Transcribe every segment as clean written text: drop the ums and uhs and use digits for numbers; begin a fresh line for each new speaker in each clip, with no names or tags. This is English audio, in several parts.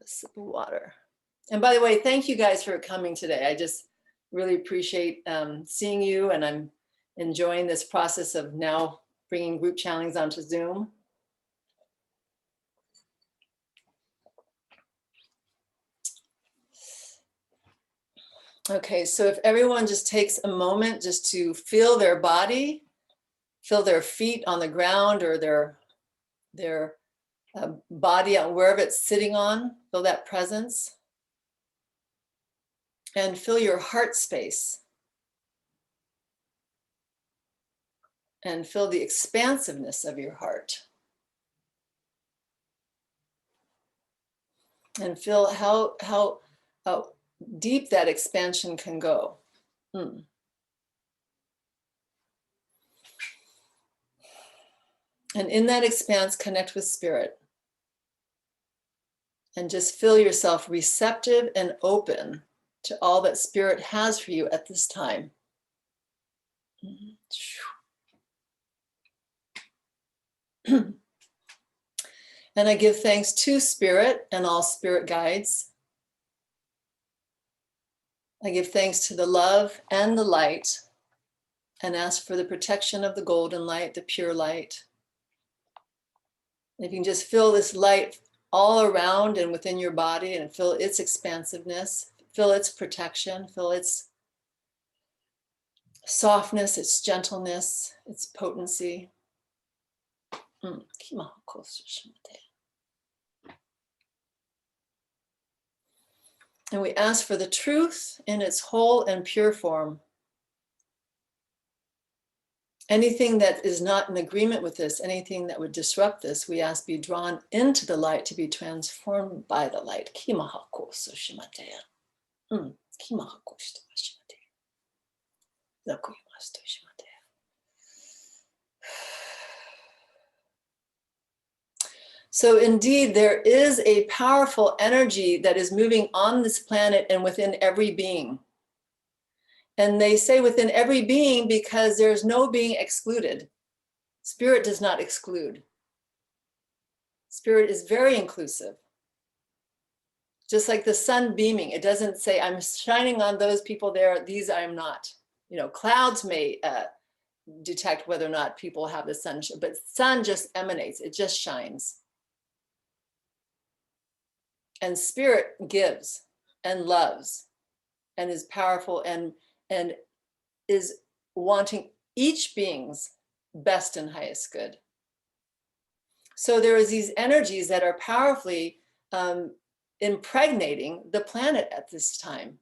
A sip of water. And by the way, thank you guys for coming today. I just really appreciate seeing you, and I'm enjoying this process of now bringing group channelings onto Zoom. Okay, so if everyone just takes a moment just to feel their body, feel their feet on the ground or their body on wherever it's sitting on, feel that presence. And feel your heart space. And feel the expansiveness of your heart. And feel how deep that expansion can go. And in that expanse, connect with spirit. And just feel yourself receptive and open to all that spirit has for you at this time. And I give thanks to spirit and all spirit guides. I give thanks to the love and the light, and ask for the protection of the golden light, the pure light. If you can just feel this light all around and within your body and feel its expansiveness, feel its protection, feel its softness, its gentleness, its potency. And we ask for the truth in its whole and pure form. Anything that is not in agreement with this, anything that would disrupt this, we ask be drawn into the light to be transformed by the light. So indeed, there is a powerful energy that is moving on this planet and within every being. And they say within every being because there's no being excluded. Spirit does not exclude. Spirit is very inclusive. Just like the sun beaming, it doesn't say, I'm shining on those people there, these I am not. You know, clouds may detect whether or not people have the sun, but sun just emanates, it just shines. And spirit gives and loves and is powerful and is wanting each being's best and highest good. So there is these energies that are powerfully impregnating the planet at this time.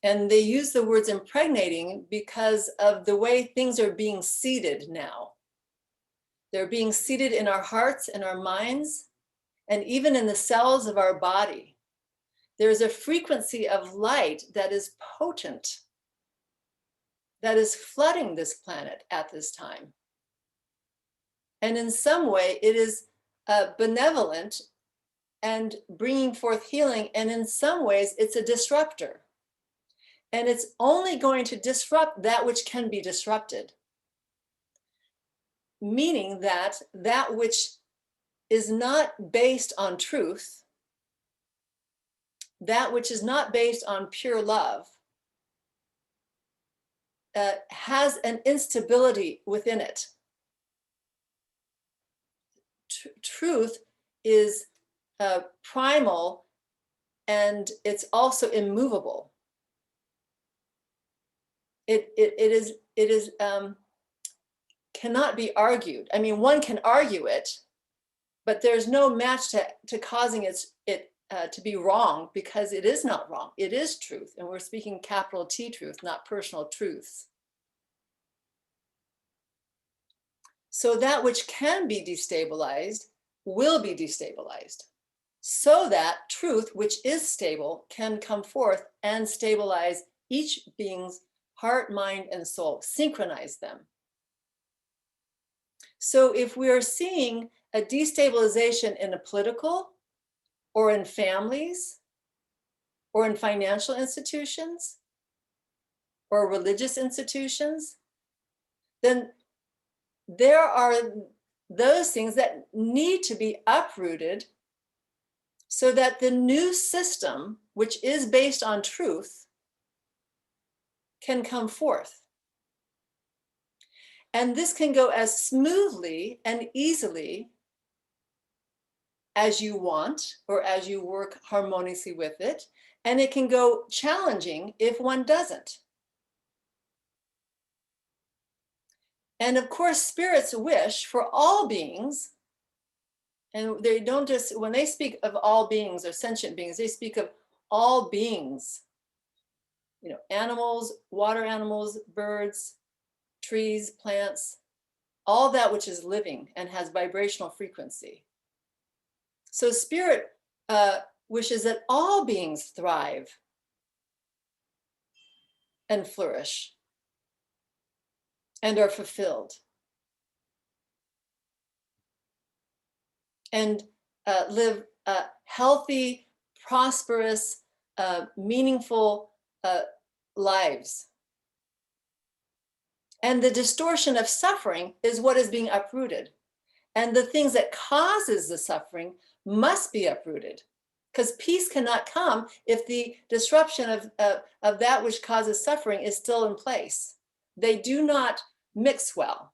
And they use the words impregnating because of the way things are being seeded now. They're being seeded in our hearts and our minds, and even in the cells of our body. There's a frequency of light that is potent, that is flooding this planet at this time. And in some way, it is benevolent and bringing forth healing. And in some ways, it's a disruptor. And it's only going to disrupt that which can be disrupted. Meaning that that which is not based on truth, that which is not based on pure love, has an instability within it. Truth is primal, and it's also immovable. It is cannot be argued. I mean, one can argue it, but there's no match to causing it to be wrong, because it is not wrong. It is truth, and we're speaking capital T truth, not personal truths. So that which can be destabilized will be destabilized, so that truth, which is stable, can come forth and stabilize each being's heart, mind, and soul, synchronize them. So if we are seeing a destabilization in a political, or in families, or in financial institutions, or religious institutions, then there are those things that need to be uprooted so that the new system, which is based on truth, can come forth. And this can go as smoothly and easily as you want, or as you work harmoniously with it. And it can go challenging if one doesn't. And of course, spirits wish for all beings, and they don't just, when they speak of all beings or sentient beings, they speak of all beings, animals, water animals, birds, trees, plants, all that which is living and has vibrational frequency. So spirit wishes that all beings thrive and flourish and are fulfilled and live healthy, prosperous, meaningful lives. And the distortion of suffering is what is being uprooted. And the things that causes the suffering must be uprooted, because peace cannot come if the disruption of that which causes suffering is still in place. They do not mix well.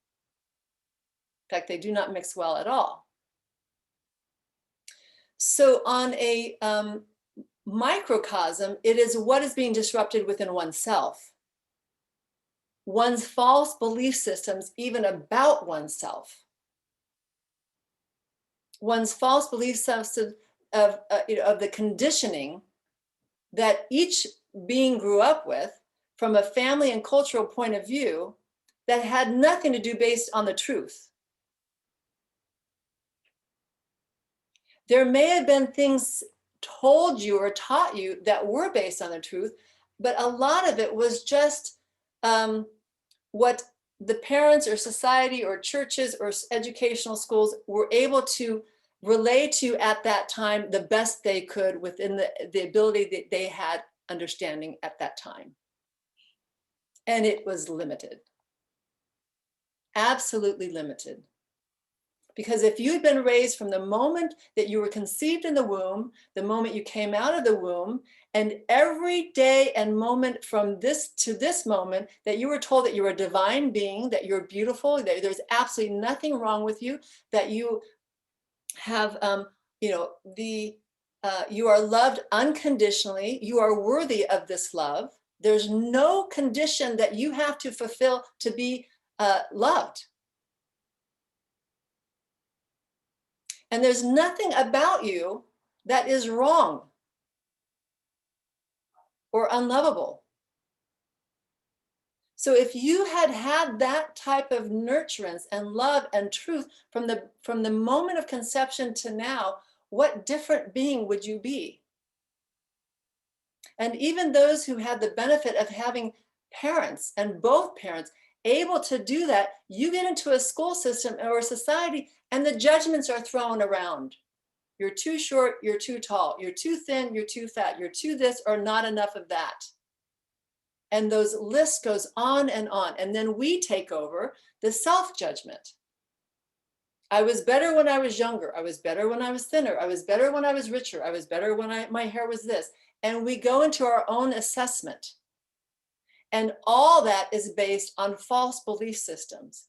In fact, they do not mix well at all. So on a microcosm, it is what is being disrupted within oneself. One's false belief systems, even about oneself. One's false belief system of the conditioning that each being grew up with from a family and cultural point of view that had nothing to do based on the truth. There may have been things told you or taught you that were based on the truth, but a lot of it was just what the parents or society or churches or educational schools were able to relay to at that time the best they could within the ability that they had understanding at that time. And it was limited, absolutely limited. Because if you had been raised from the moment that you were conceived in the womb, the moment you came out of the womb, and every day and moment from this to this moment that you were told that you're a divine being, that you're beautiful, that there's absolutely nothing wrong with you, that you have, you are loved unconditionally, you are worthy of this love. There's no condition that you have to fulfill to be loved. And there's nothing about you that is wrong or unlovable. So if you had had that type of nurturance and love and truth from the moment of conception to now, what different being would you be? And even those who had the benefit of having parents, and both parents, able to do that, you get into a school system or a society and the judgments are thrown around. You're too short, you're too tall, you're too thin, you're too fat, you're too this or not enough of that. And those lists goes on. And then we take over the self-judgment. I was better when I was younger. I was better when I was thinner. I was better when I was richer. I was better when my hair was this. And we go into our own assessment. And all that is based on false belief systems.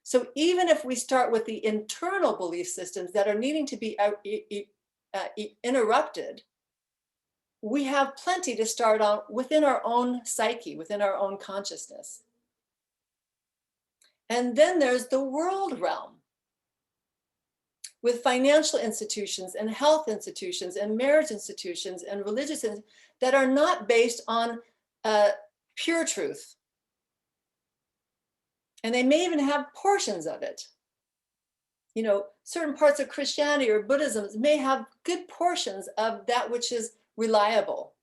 So even if we start with the internal belief systems that are needing to be interrupted, we have plenty to start on within our own psyche, within our own consciousness. And then there's the world realm with financial institutions and health institutions and marriage institutions and religious that are not based on pure truth. And they may even have portions of it. Certain parts of Christianity or Buddhism may have good portions of that which is reliable.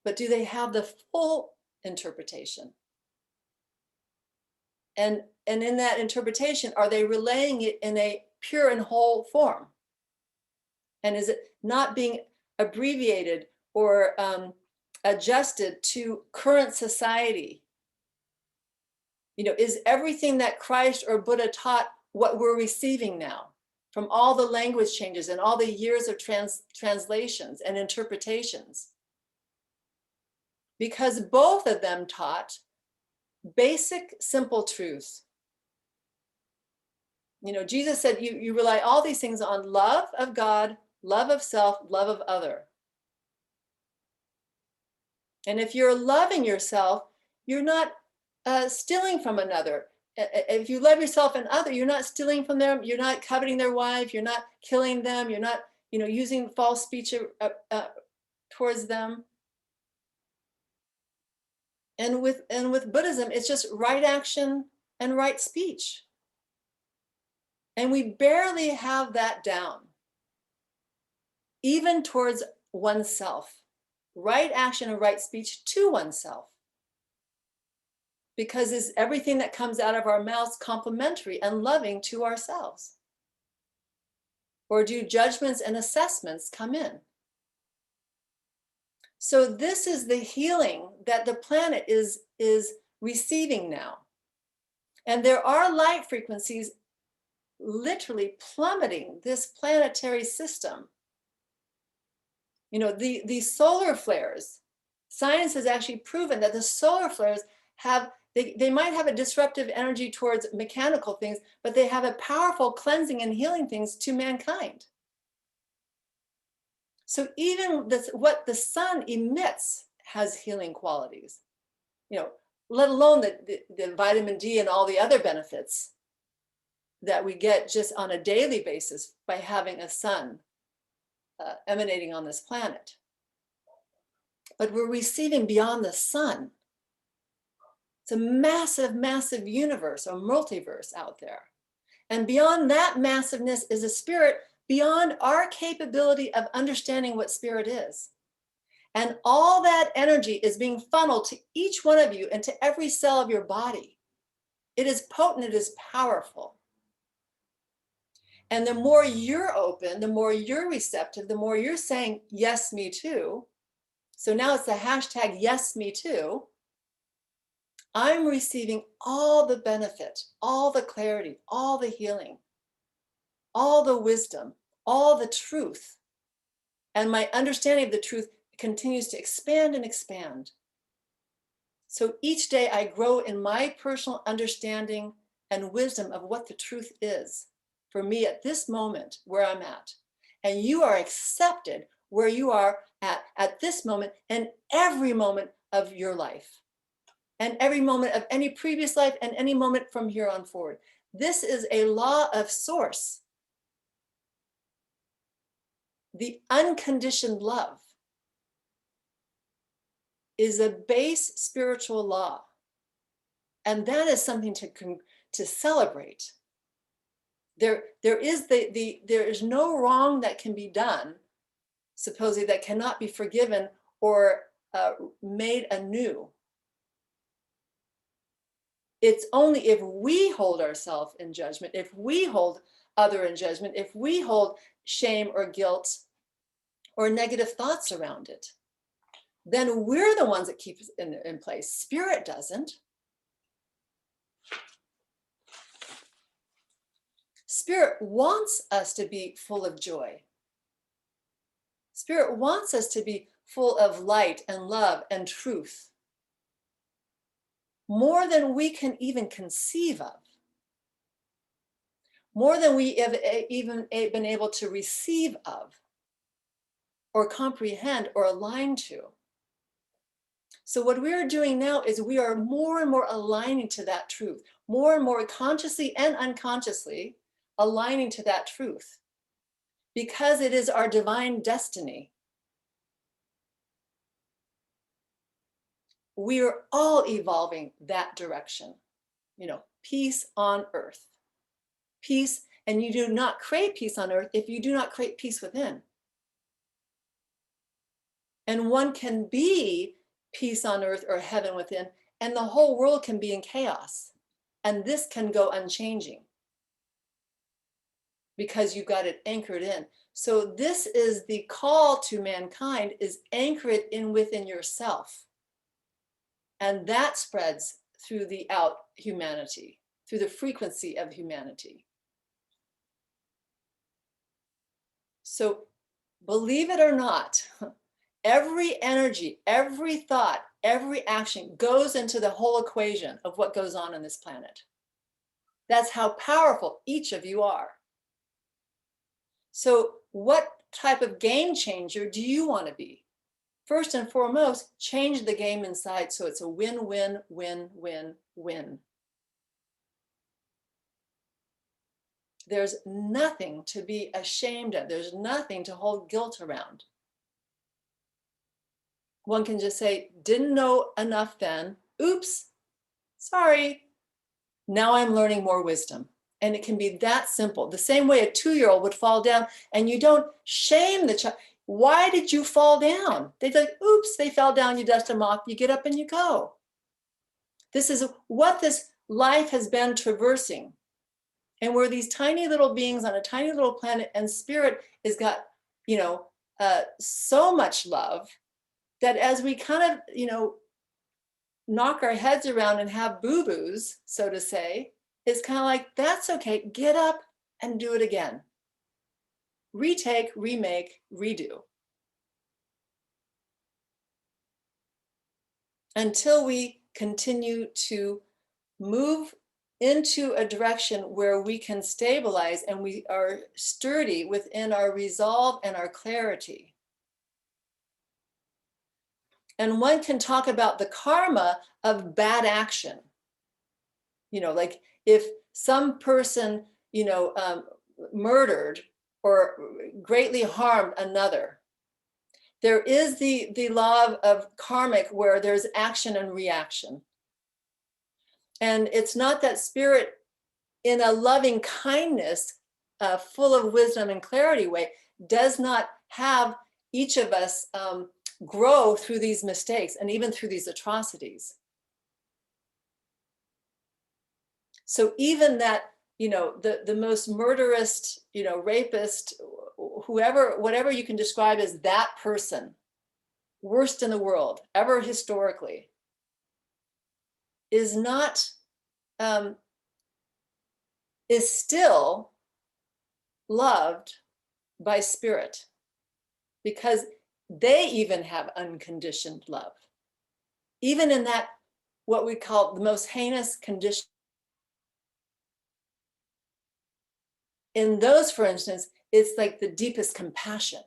But do they have the full interpretation? And in that interpretation, are they relaying it in a pure and whole form? And is it not being abbreviated or adjusted to current society? Is everything that Christ or Buddha taught what we're receiving now? from all the language changes and all the years of translations and interpretations. Because both of them taught basic, simple truths. You know, Jesus said you rely all these things on love of God, love of self, love of other. And if you're loving yourself, you're not stealing from another. If you love yourself and other, you're not stealing from them. You're not coveting their wife. You're not killing them. You're not, using false speech towards them. And with Buddhism, it's just right action and right speech. And we barely have that down, even towards oneself. Right action and right speech to oneself. Because is everything that comes out of our mouths complementary and loving to ourselves? Or do judgments and assessments come in? So this is the healing that the planet is receiving now. And there are light frequencies literally plummeting this planetary system. The solar flares, science has actually proven that the solar flares they might have a disruptive energy towards mechanical things, but they have a powerful cleansing and healing things to mankind. So even what the sun emits has healing qualities, let alone the vitamin D and all the other benefits that we get just on a daily basis by having a sun emanating on this planet. But we're receiving beyond the sun. It's a massive, massive universe or multiverse out there. And beyond that massiveness is a spirit beyond our capability of understanding what spirit is. And all that energy is being funneled to each one of you and to every cell of your body. It is potent, it is powerful. And the more you're open, the more you're receptive, the more you're saying, yes, me too. So now it's the hashtag, yes, me too. I'm receiving all the benefit, all the clarity, all the healing, all the wisdom, all the truth. And my understanding of the truth continues to expand and expand. So each day I grow in my personal understanding and wisdom of what the truth is for me at this moment where I'm at. And you are accepted where you are at this moment and every moment of your life. And every moment of any previous life and any moment from here on forward. This is a law of source. The unconditioned love is a base spiritual law. And that is something to celebrate. There is no wrong that can be done, supposedly, that cannot be forgiven or made anew. It's only if we hold ourselves in judgment, if we hold other in judgment, if we hold shame or guilt or negative thoughts around it, then we're the ones that keep it in place. Spirit doesn't. Spirit wants us to be full of joy. Spirit wants us to be full of light and love and truth. More than we can even conceive of. More than we have even been able to receive of or comprehend or align to. So what we are doing now is we are more and more aligning to that truth, more and more consciously and unconsciously aligning to that truth, because it is our divine destiny. We are all evolving that direction, peace on earth. Peace, and you do not create peace on earth if you do not create peace within. And one can be peace on earth or heaven within, and the whole world can be in chaos. And this can go unchanging because you got it anchored in. So this is the call to mankind, is anchor it in within yourself. And that spreads through the humanity, through the frequency of humanity. So believe it or not, every energy, every thought, every action goes into the whole equation of what goes on this planet. That's how powerful each of you are. So what type of game changer do you want to be? First and foremost, change the game inside so it's a win, win, win, win, win. There's nothing to be ashamed of. There's nothing to hold guilt around. One can just say, didn't know enough then. Oops, sorry. Now I'm learning more wisdom. And it can be that simple. The same way a 2-year-old would fall down, and you don't shame the child. Why did you fall down? They'd like, oops, they fell down, you dust them off, you get up and you go. This is what this life has been traversing. And we're these tiny little beings on a tiny little planet, and spirit has got, so much love that as we kind of, knock our heads around and have boo-boos, so to say, it's kind of like, that's okay, get up and do it again. Retake, remake, redo. Until we continue to move into a direction where we can stabilize and we are sturdy within our resolve and our clarity. And one can talk about the karma of bad action. Like if some person, murdered or greatly harmed another, there is the law of karmic where there's action and reaction. And it's not that spirit in a loving kindness, full of wisdom and clarity way, does not have each of us grow through these mistakes and even through these atrocities. So even that, the most murderous, rapist, whoever, whatever you can describe as that person, worst in the world, ever historically, is not, is still loved by spirit, because they even have unconditioned love. Even in that, what we call the most heinous condition. In those, for instance, it's like the deepest compassion.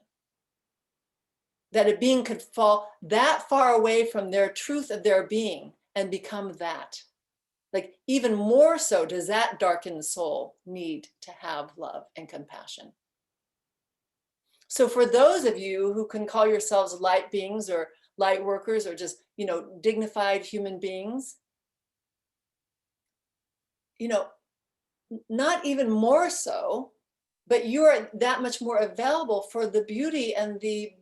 That a being could fall that far away from their truth of their being and become that. Like even more so does that darkened soul need to have love and compassion. So for those of you who can call yourselves light beings or light workers or just, dignified human beings, not even more so, but you're that much more available for the beauty and the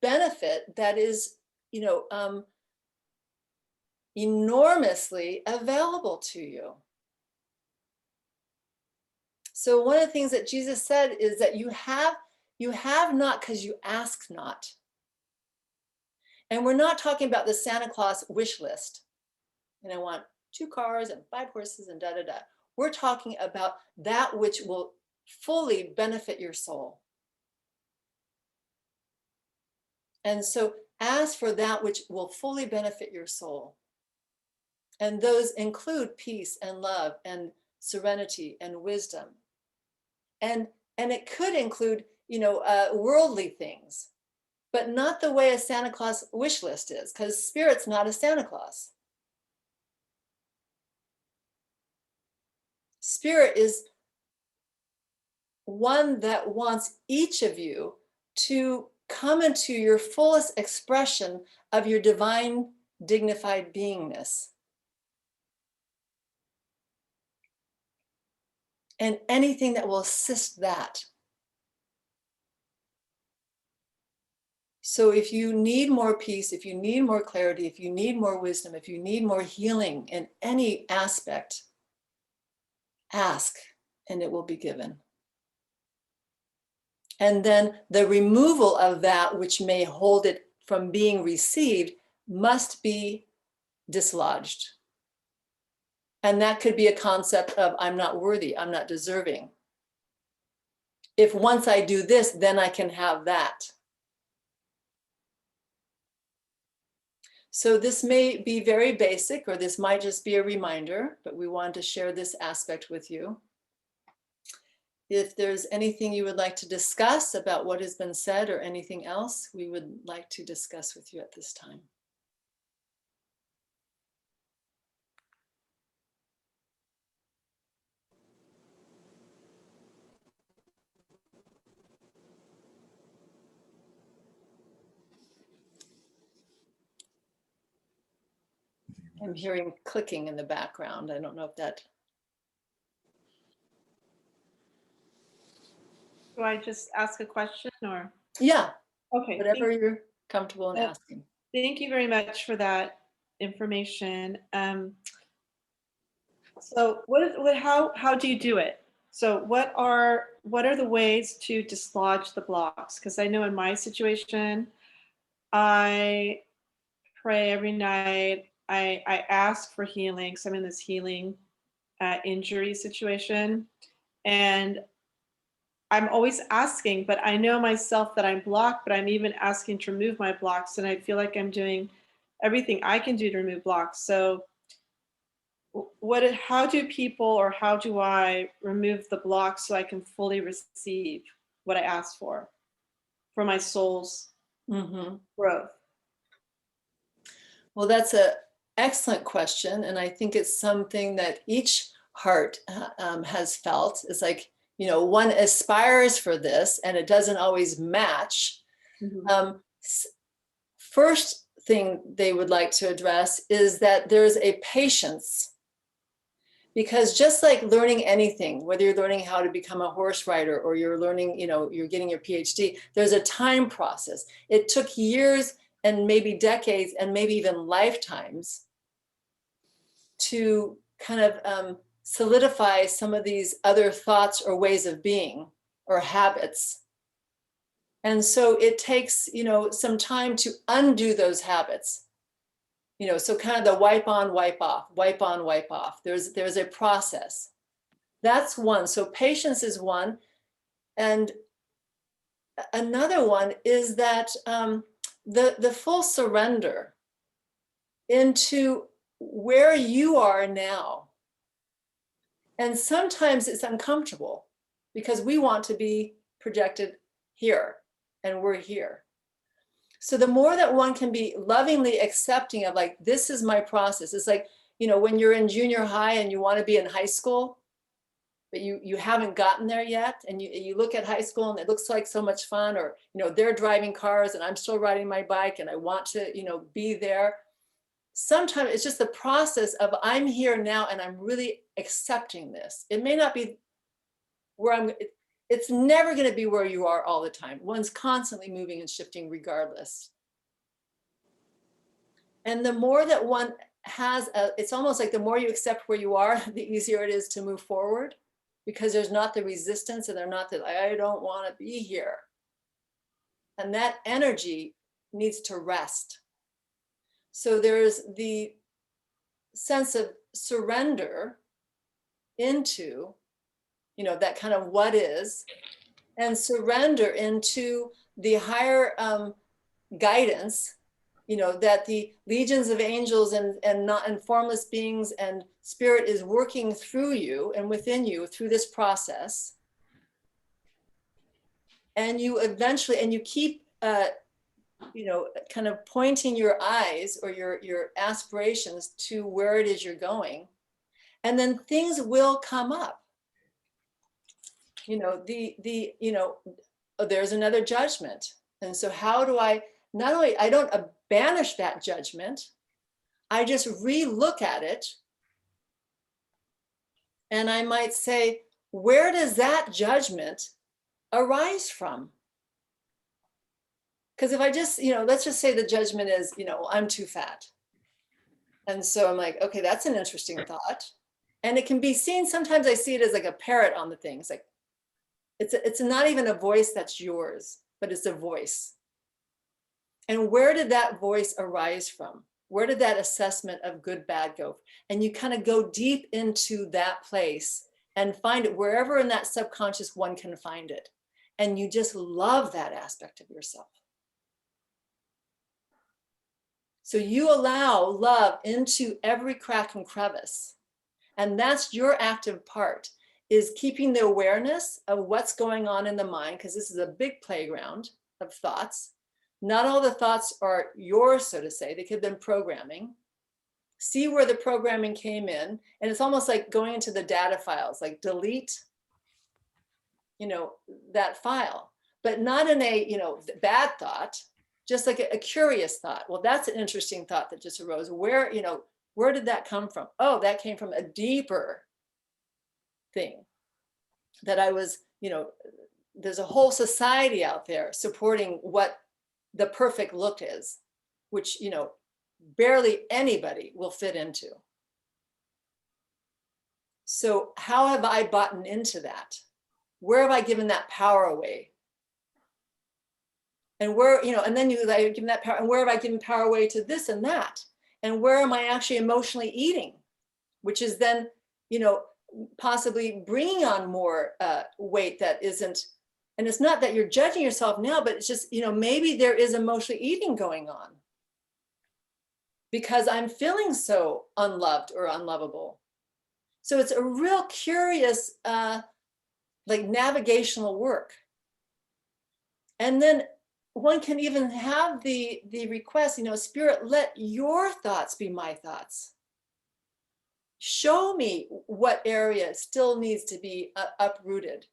benefit that is, enormously available to you. So one of the things that Jesus said is that you have not because you ask not. And we're not talking about the Santa Claus wish list. And I want 2 cars and 5 horses and da da da. We're talking about that which will fully benefit your soul. And so ask for that which will fully benefit your soul. And those include peace and love and serenity and wisdom. And it could include, worldly things, but not the way a Santa Claus wish list is, because spirit's not a Santa Claus. Spirit is one that wants each of you to come into your fullest expression of your divine, dignified beingness. And anything that will assist that. So if you need more peace, if you need more clarity, if you need more wisdom, if you need more healing in any aspect, ask and it will be given. And then the removal of that which may hold it from being received must be dislodged. And that could be a concept of I'm not worthy, I'm not deserving. if once I do this, then I can have that. So this may be very basic, or this might just be a reminder, but we wanted to share this aspect with you. If there's anything you would like to discuss about what has been said or anything else, we would like to discuss with you at this time. I'm hearing clicking in the background. I don't know if that.
Do I just ask a question or?
Yeah.
Okay.
Whatever you're comfortable in asking.
Thank you very much for that information. So how do you do it? So what are the ways to dislodge the blocks? Because I know in my situation, I pray every night. I ask for healing. So I'm in this healing injury situation. And I'm always asking, but I know myself that I'm blocked, but I'm even asking to remove my blocks. And I feel like I'm doing everything I can do to remove blocks. So how do people, or how do I remove the blocks so I can fully receive what I asked for my soul's growth?
Well, that's an excellent question. And I think it's something that each heart has felt. It's like, one aspires for this and it doesn't always match. First thing they would like to address is that there's a patience. Because just like learning anything, whether you're learning how to become a horse rider or you're learning, you're getting your PhD, there's a time process. It took years and maybe decades and maybe even lifetimes to kind of solidify some of these other thoughts or ways of being or habits. And so it takes, some time to undo those habits. So kind of the wipe on, wipe off, wipe on, wipe off. There's a process. That's one. So patience is one. And another one is that the full surrender into where you are now. And sometimes it's uncomfortable because we want to be projected here and we're here. So the more that one can be lovingly accepting of, like, this is my process. It's like, when you're in junior high and you want to be in high school, but you haven't gotten there yet. And you look at high school and it looks like so much fun, or, they're driving cars and I'm still riding my bike and I want to, be there. Sometimes it's just the process of, I'm here now and I'm really accepting this. It may not be where it's never going to be where you are all the time. One's constantly moving and shifting regardless. And the more that one has, it's almost like the more you accept where you are, the easier it is to move forward, because there's not the resistance and they're not that, I don't want to be here. And that energy needs to rest. So there's the sense of surrender into, that kind of what is, and surrender into the higher guidance, that the legions of angels and formless beings and spirit is working through you and within you through this process. And you eventually, and you keep, kind of pointing your eyes or your aspirations to where it is you're going. And then things will come up. There's another judgment. And so how do I, not only, I don't banish that judgment, I just re-look at it. And I might say, where does that judgment arise from? Because if I just, let's just say the judgment is, I'm too fat. And so I'm like, okay, that's an interesting thought. And it can be seen, sometimes I see it as like a parrot on the thing. It's like, it's not even a voice that's yours, but it's a voice. And where did that voice arise from? Where did that assessment of good, bad go? And you kind of go deep into that place and find it wherever in that subconscious one can find it. and you just love that aspect of yourself. So you allow love into every crack and crevice. And that's your active part, is keeping the awareness of what's going on in the mind, because this is a big playground of thoughts. Not all the thoughts are yours, so to say. They could have been programming. See where the programming came in. And it's almost like going into the data files, like delete, that file, but not in a, bad thought, just like a curious thought. Well, that's an interesting thought that just arose. Where did that come from? Oh, that came from a deeper thing that I was, there's a whole society out there supporting what the perfect look is, which, barely anybody will fit into. So how have I bought into that? Where have I given that power away? And where, and then I've given that power, and where have I given power away to this and that? And where am I actually emotionally eating? Which is then, possibly bringing on more weight that isn't, and it's not that you're judging yourself now, but it's just, maybe there is emotional eating going on because I'm feeling so unloved or unlovable. So it's a real curious, like navigational work. And then one can even have the request, Spirit, let your thoughts be my thoughts. Show me what area still needs to be uprooted.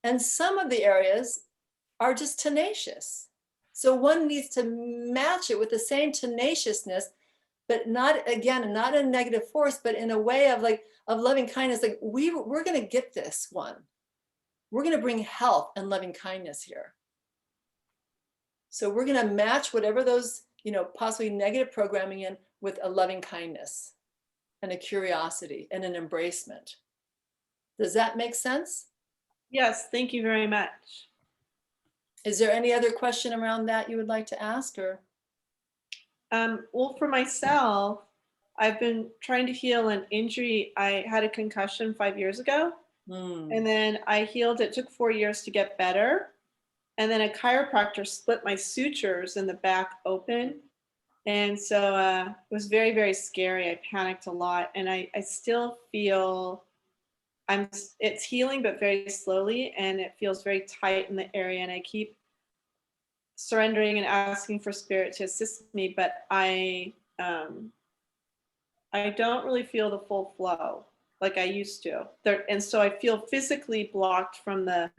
And some of the areas are just tenacious. So one needs to match it with the same tenaciousness, but not, again, not in a negative force, but in a way of loving kindness. Like we're going to get this one. We're going to bring health and loving kindness here. So we're going to match whatever those, possibly negative programming in with a loving kindness and a curiosity and an embracement. Does that make sense?
Yes, thank you very much.
Is there any other question around that you would like to ask, or?
Well, for myself, I've been trying to heal an injury. I had a concussion 5 years ago, and then I healed. It took 4 years to get better. And then a chiropractor split my sutures in the back open. And so it was very, very scary. I panicked a lot. And I still feel it's healing, but very slowly. And it feels very tight in the area. And I keep surrendering and asking for spirit to assist me. But I don't really feel the full flow like I used to. And so I feel physically blocked from the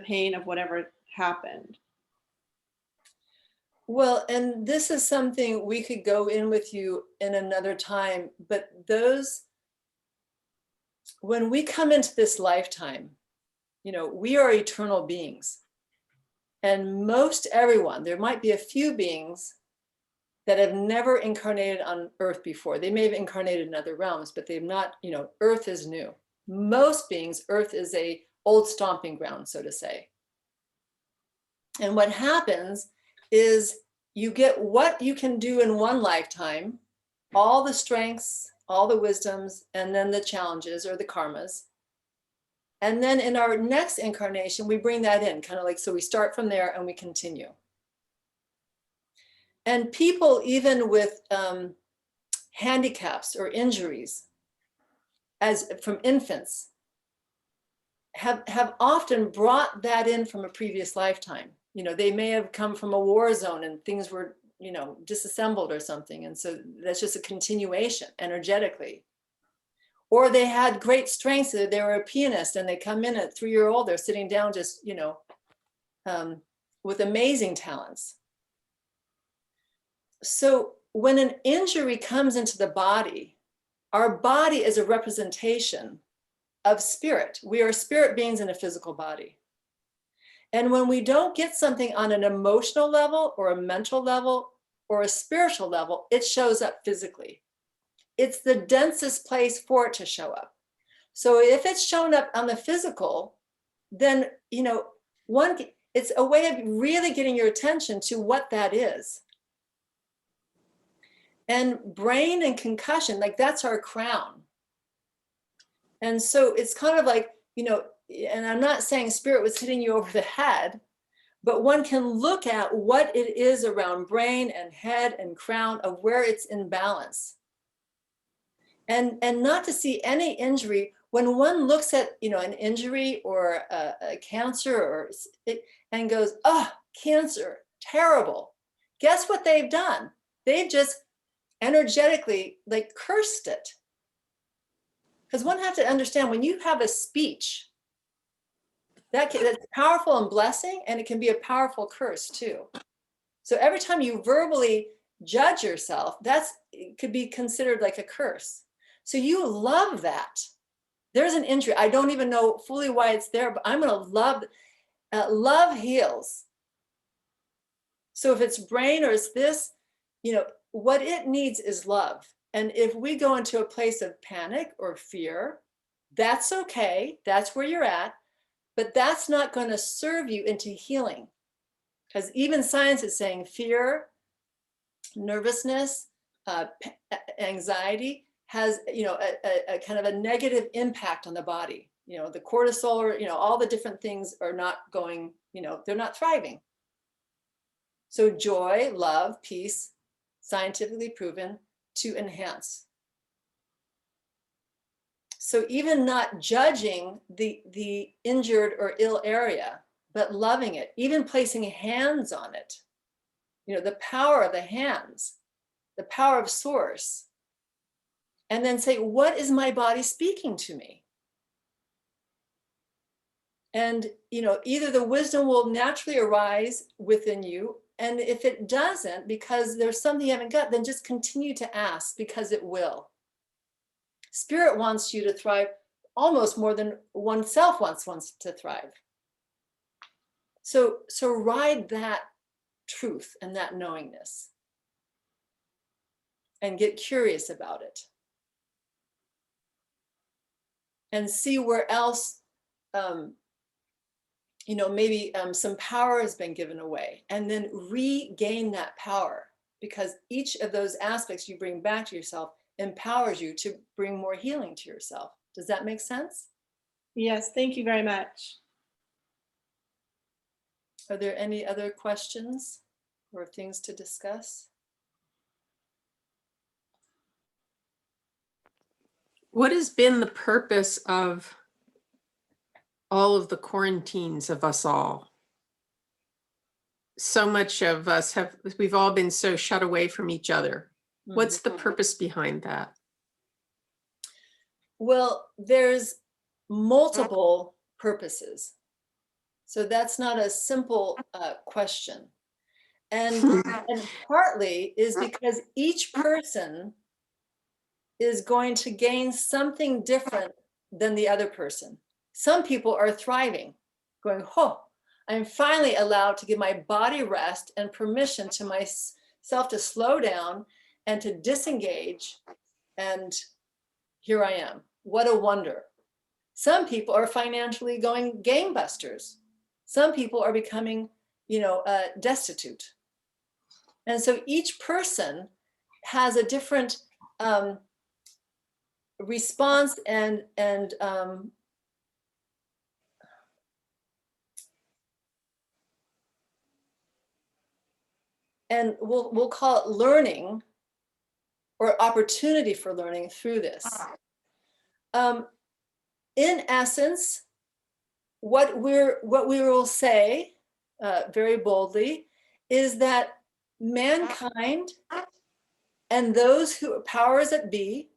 pain of whatever happened.
Well, and this is something we could go in with you in another time, but when we come into this lifetime, we are eternal beings. And most everyone, there might be a few beings that have never incarnated on Earth before. They may have incarnated in other realms, but they've not, Earth is new. Most beings, Earth is a old stomping ground, so to say. And what happens is you get what you can do in one lifetime, all the strengths, all the wisdoms, and then the challenges or the karmas. And then in our next incarnation, we bring that in, kind of like, so we start from there and we continue. And people, even with handicaps or injuries, as from infants, have often brought that in from a previous lifetime. They may have come from a war zone and things were, disassembled or something. And so that's just a continuation energetically. Or they had great strengths. They were a pianist and they come in at 3-year-old, they're sitting down just, with amazing talents. So when an injury comes into the body, our body is a representation of spirit. We are spirit beings in a physical body. And when we don't get something on an emotional level or a mental level or a spiritual level, it shows up physically. It's the densest place for it to show up. So if it's shown up on the physical, then, it's a way of really getting your attention to what that is. And brain and concussion, like that's our crown. And so it's kind of like, and I'm not saying spirit was hitting you over the head, but one can look at what it is around brain and head and crown of where it's in balance. And not to see any injury. When one looks at, an injury or a cancer and goes, oh, cancer, terrible. Guess what they've done? They've just energetically like cursed it. Because one has to understand, when you have a speech, that's powerful and blessing, and it can be a powerful curse too. So every time you verbally judge yourself, it could be considered like a curse. So you love that. There's an injury. I don't even know fully why it's there, but I'm going to love heals. So if it's brain or it's this, what it needs is love. And if we go into a place of panic or fear, that's okay. That's where you're at. But that's not going to serve you into healing. Because even science is saying fear, nervousness, anxiety has, a kind of a negative impact on the body. The cortisol, or, all the different things are not going, they're not thriving. So joy, love, peace, scientifically proven to enhance. So even not judging the injured or ill area, but loving it, even placing hands on it, the power of the hands, the power of source, and then say, what is my body speaking to me? And, either the wisdom will naturally arise within you, and if it doesn't, because there's something you haven't got, then just continue to ask, because it will. Spirit wants you to thrive almost more than oneself wants to thrive. So ride that truth and that knowingness and get curious about it. And see where else, maybe some power has been given away, and then regain that power, because each of those aspects you bring back to yourself empowers you to bring more healing to yourself. Does that make sense?
Yes, thank you very much.
Are there any other questions or things to discuss?
What has been the purpose of all of the quarantines of us all? So much of us we've all been so shut away from each other. What's the purpose behind that?
Well, there's multiple purposes. So that's not a simple question. And partly is because each person is going to gain something different than the other person. Some people are thriving, going, oh, I'm finally allowed to give my body rest and permission to myself to slow down and to disengage. And here I am. What a wonder. Some people are financially going gangbusters. Some people are becoming, destitute. And so each person has a different response and we'll call it learning or opportunity for learning through this. In essence, what we will say very boldly is that mankind and those who powers that be,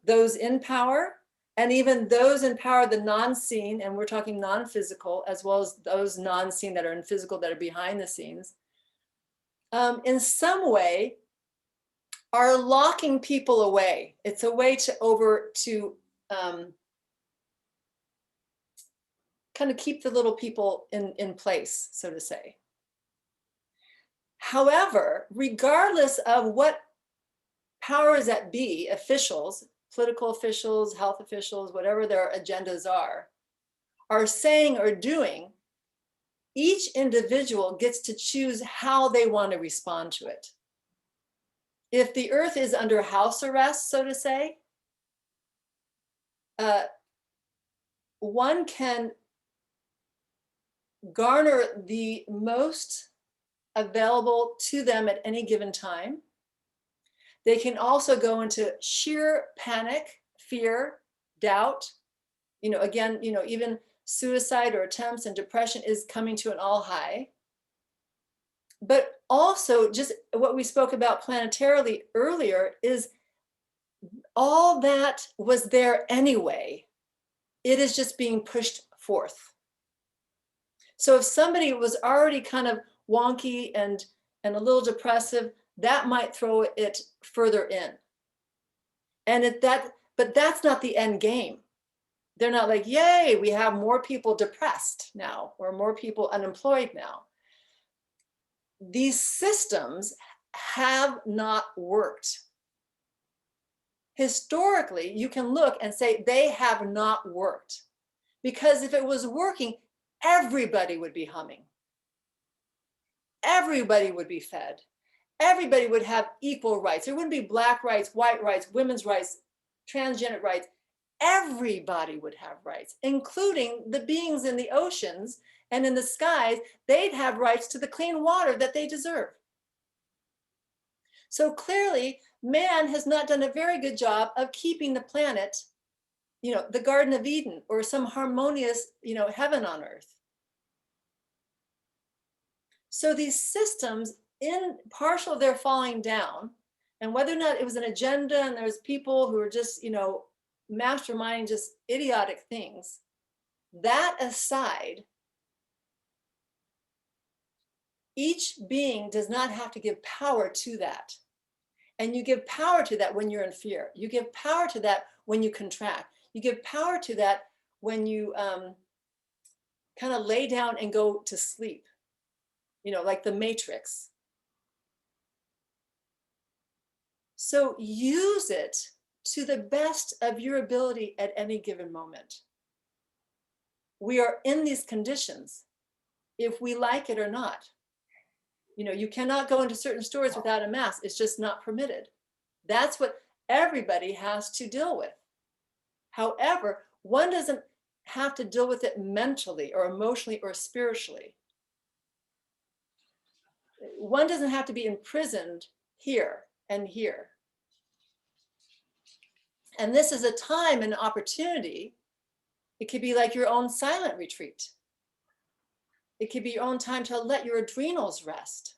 those in power, and even those in power, the non-seen, and we're talking non-physical, as well as those non-seen that are in physical, that are behind the scenes, in some way are locking people away. It's a way to kind of keep the little people in place, so to say. However, regardless of what powers that be, officials, political officials, health officials, whatever their agendas are saying or doing, each individual gets to choose how they want to respond to it. If the earth is under house arrest, so to say, one can garner the most available to them at any given time. They can also go into sheer panic, fear, doubt. Again, even suicide or attempts and depression is coming to an all high. But also, just what we spoke about planetarily earlier is all that was there anyway. It is just being pushed forth. So if somebody was already kind of wonky and a little depressive, that might throw it further in. But that's not the end game. They're not like, yay, we have more people depressed now or more people unemployed now. These systems have not worked. Historically, you can look and say they have not worked, because if it was working, everybody would be humming. Everybody would be fed. Everybody would have equal rights. There wouldn't be black rights, white rights, women's rights, transgender rights. Everybody would have rights, including the beings in the oceans and in the skies. They'd have rights to the clean water that they deserve. So clearly, man has not done a very good job of keeping the planet, the Garden of Eden or some harmonious, heaven on earth. So these systems, in partial, they're falling down. And whether or not it was an agenda and there's people who are just, masterminding just idiotic things, that aside, each being does not have to give power to that. And you give power to that when you're in fear. You give power to that when you contract. You give power to that when you kind of lay down and go to sleep, like the Matrix. So use it to the best of your ability at any given moment. We are in these conditions, if we like it or not. You cannot go into certain stores without a mask. It's just not permitted. That's what everybody has to deal with. However, one doesn't have to deal with it mentally or emotionally or spiritually. One doesn't have to be imprisoned here and here. And this is a time and opportunity. It could be like your own silent retreat. It could be your own time to let your adrenals rest.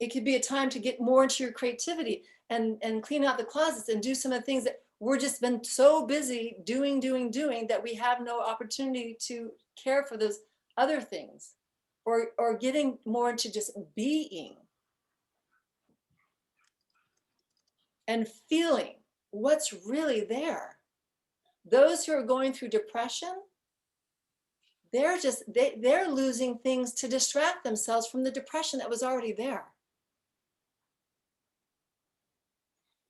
It could be a time to get more into your creativity and clean out the closets and do some of the things that we're just been so busy doing that we have no opportunity to care for those other things, or getting more into just being and feeling what's really there. Those who are going through depression, they're losing things to distract themselves from the depression that was already there.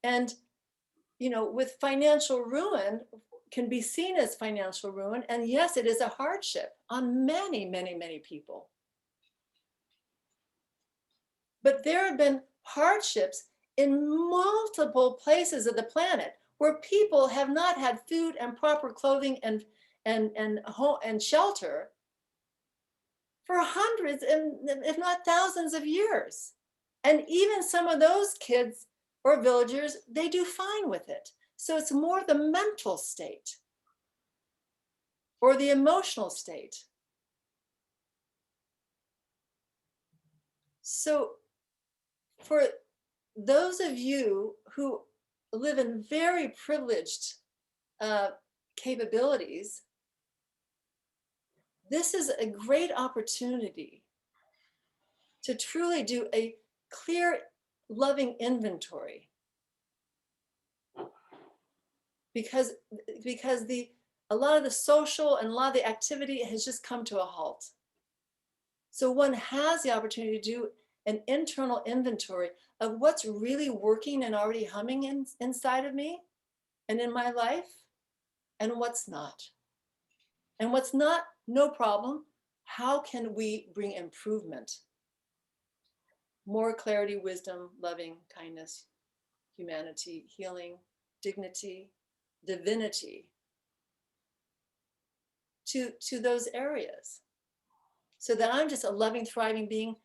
And with financial ruin, can be seen as financial ruin, and yes, it is a hardship on many, many, many people. But there have been hardships in multiple places of the planet where people have not had food and proper clothing and home and shelter for hundreds and if not thousands of years. And even some of those kids or villagers, they do fine with it. So it's more the mental state or the emotional state. So for those of you who live in very privileged capabilities, this is a great opportunity to truly do a clear, loving inventory. Because a lot of the social and a lot of the activity has just come to a halt. So one has the opportunity to do an internal inventory of what's really working and already humming inside of me and in my life, and what's not. And what's not, no problem. How can we bring improvement? More clarity, wisdom, loving, kindness, humanity, healing, dignity, divinity. to those areas, so that I'm just a loving, thriving being,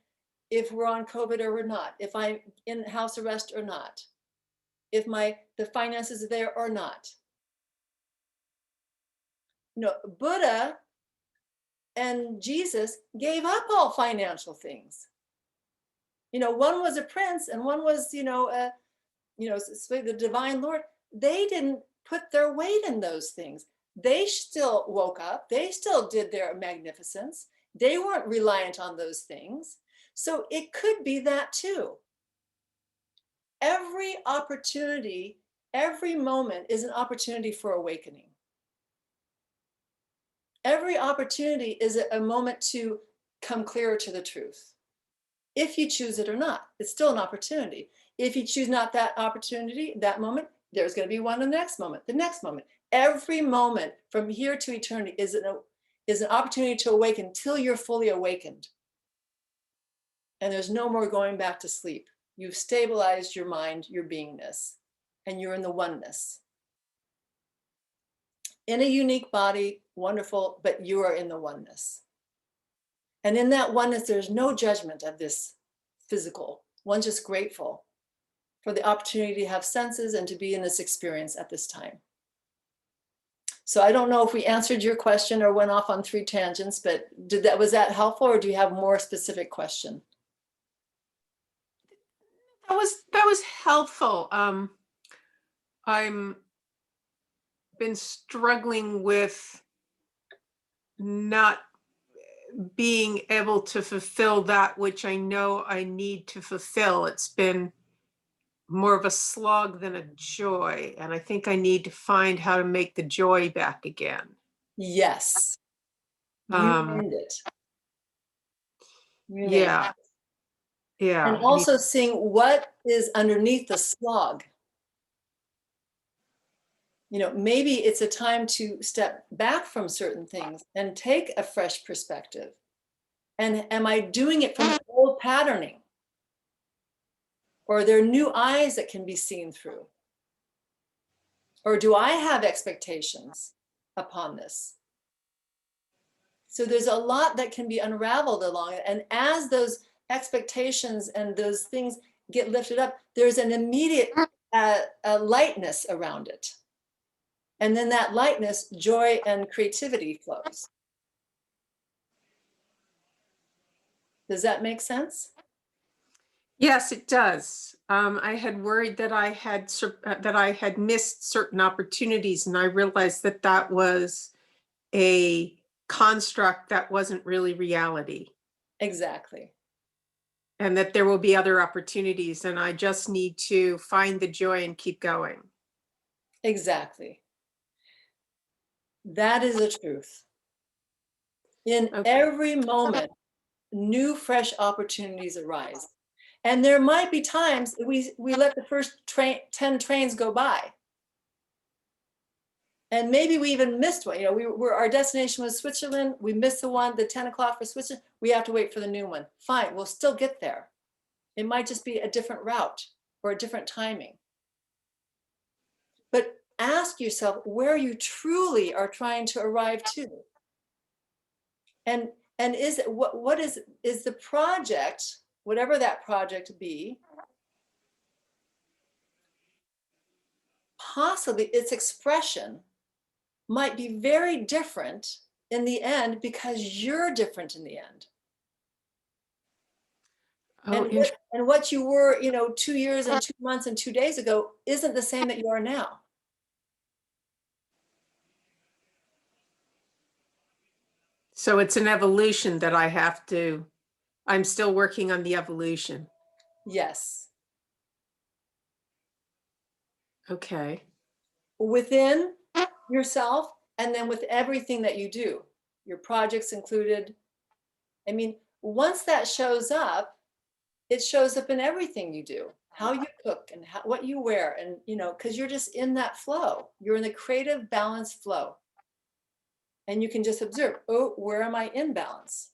if we're on COVID or we're not, if I'm in house arrest or not, if the finances are there or not. Buddha and Jesus gave up all financial things. One was a prince and one was, the divine Lord. They didn't put their weight in those things. They still woke up. They still did their magnificence. They weren't reliant on those things. So it could be that too. Every opportunity, every moment is an opportunity for awakening. Every opportunity is a moment to come clearer to the truth. If you choose it or not, it's still an opportunity. If you choose not that opportunity, that moment, there's going to be one the next moment, the next moment. Every moment from here to eternity is an opportunity to awaken till you're fully awakened. And there's no more going back to sleep. You've stabilized your mind, your beingness, and you're in the oneness. In a unique body, wonderful, but you are in the oneness. And in that oneness, there's no judgment of this physical. One's just grateful for the opportunity to have senses and to be in this experience at this time. So I don't know if we answered your question or went off on 3 tangents, but was that helpful, or do you have more specific question?
That was helpful. I'm been struggling with not being able to fulfill that which I know I need to fulfill. It's been more of a slog than a joy, and I think I need to find how to make the joy back again.
Yes. You earned it.
Yeah. Yeah.
And also seeing what is underneath the slog. Maybe it's a time to step back from certain things and take a fresh perspective. And am I doing it from old patterning? Or are there new eyes that can be seen through? Or do I have expectations upon this? So there's a lot that can be unraveled along it. And as those expectations and those things get lifted up, there's an immediate lightness around it. And then that lightness, joy and creativity flows. Does that make sense?
Yes, it does. I had worried that I had missed certain opportunities, and I realized that that was a construct that wasn't really reality.
Exactly.
And that there will be other opportunities, and I just need to find the joy and keep going.
Exactly. That is the truth. In
Okay.
every moment, new, fresh opportunities arise. And there might be times we let the first 10 trains go by. And maybe we even missed one. Our destination was Switzerland. We missed the 10 o'clock for Switzerland. We have to wait for the new one. Fine, we'll still get there. It might just be a different route or a different timing. But ask yourself where you truly are trying to arrive to. And is what is the project, whatever that project be, possibly its expression might be very different in the end because you're different in the end.
Oh,
and what you were, 2 years and 2 months and 2 days ago isn't the same that you are now.
so it's an evolution that I'm still working on the evolution.
Yes.
Okay.
Within yourself, and then with everything that you do, your projects included. I mean, once that shows up, it shows up in everything you do, how you cook and what you wear, and because you're just in that flow. You're in the creative balance flow. And you can just observe, oh, where am I in balance?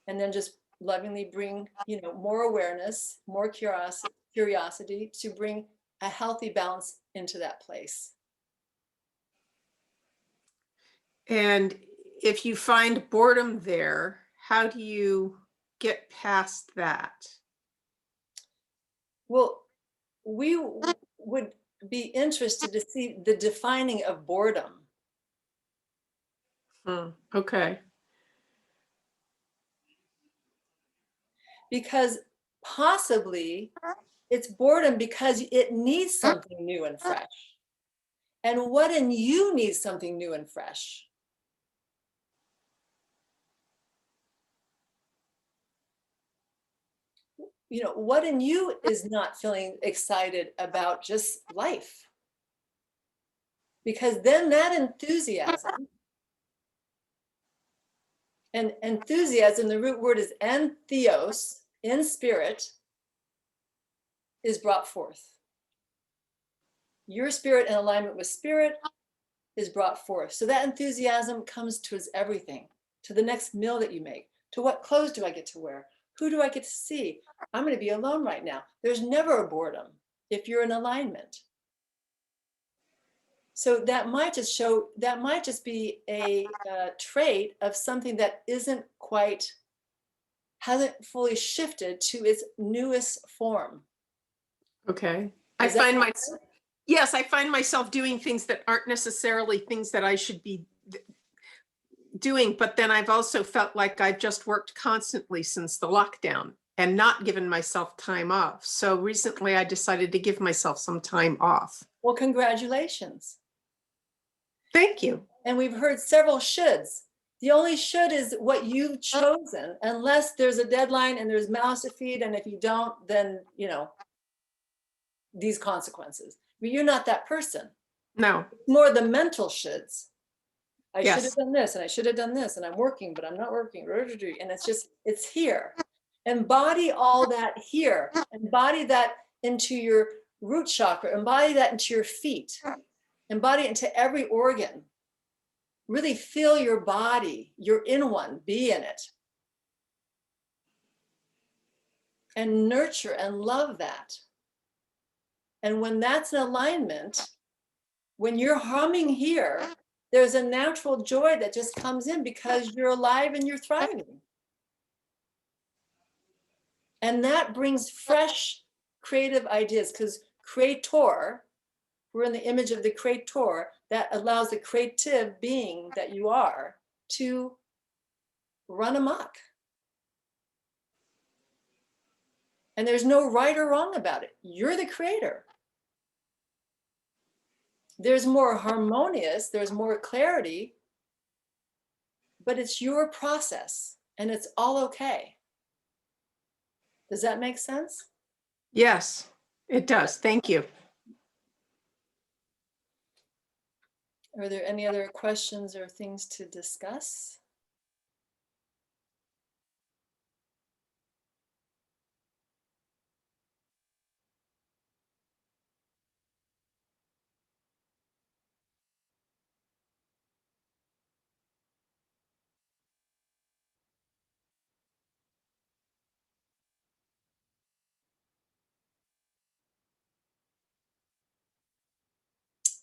And then just lovingly bring, more awareness, more curiosity to bring a healthy balance into that place.
And if you find boredom there, how do you get past that?
Well, we would be interested to see the defining of boredom.
Okay.
Because possibly it's boredom because it needs something new and fresh. And what in you needs something new and fresh? You know, what in you is not feeling excited about just life? Because then that enthusiasm, and enthusiasm, the root word is entheos, in spirit, is brought forth. Your spirit in alignment with spirit is brought forth. So that enthusiasm comes towards everything, to the next meal that you make, to what clothes do I get to wear? Who do I get to see? I'm going to be alone right now. There's never a boredom if you're in alignment. So that might just be a trait of something that hasn't fully shifted to its newest form.
Okay. Yes, I find myself doing things that aren't necessarily things that I should be doing, but then I've also felt like I've just worked constantly since the lockdown and not given myself time off. So recently I decided to give myself some time off.
Well, congratulations.
Thank you.
And we've heard several shoulds. The only should is what you've chosen, unless there's a deadline and there's mouths to feed. And if you don't, then, you know, these consequences. But you're not that person.
No.
It's more the mental shoulds. I
Yes.
should have done this and I should have done this and I'm working, but I'm not working. And it's here. Embody all that here. Embody that into your root chakra. Embody that into your feet. Embody it into every organ. Really feel your body. You're in one. Be in it. And nurture and love that. And when that's in alignment, when you're humming here, there's a natural joy that just comes in because you're alive and you're thriving. And that brings fresh creative ideas, because creator, we're in the image of the creator, that allows the creative being that you are to run amok. And there's no right or wrong about it. You're the creator. There's more harmonious, there's more clarity, but it's your process and it's all okay. Does that make sense?
Yes, it does. Thank you.
Are there any other questions or things to discuss?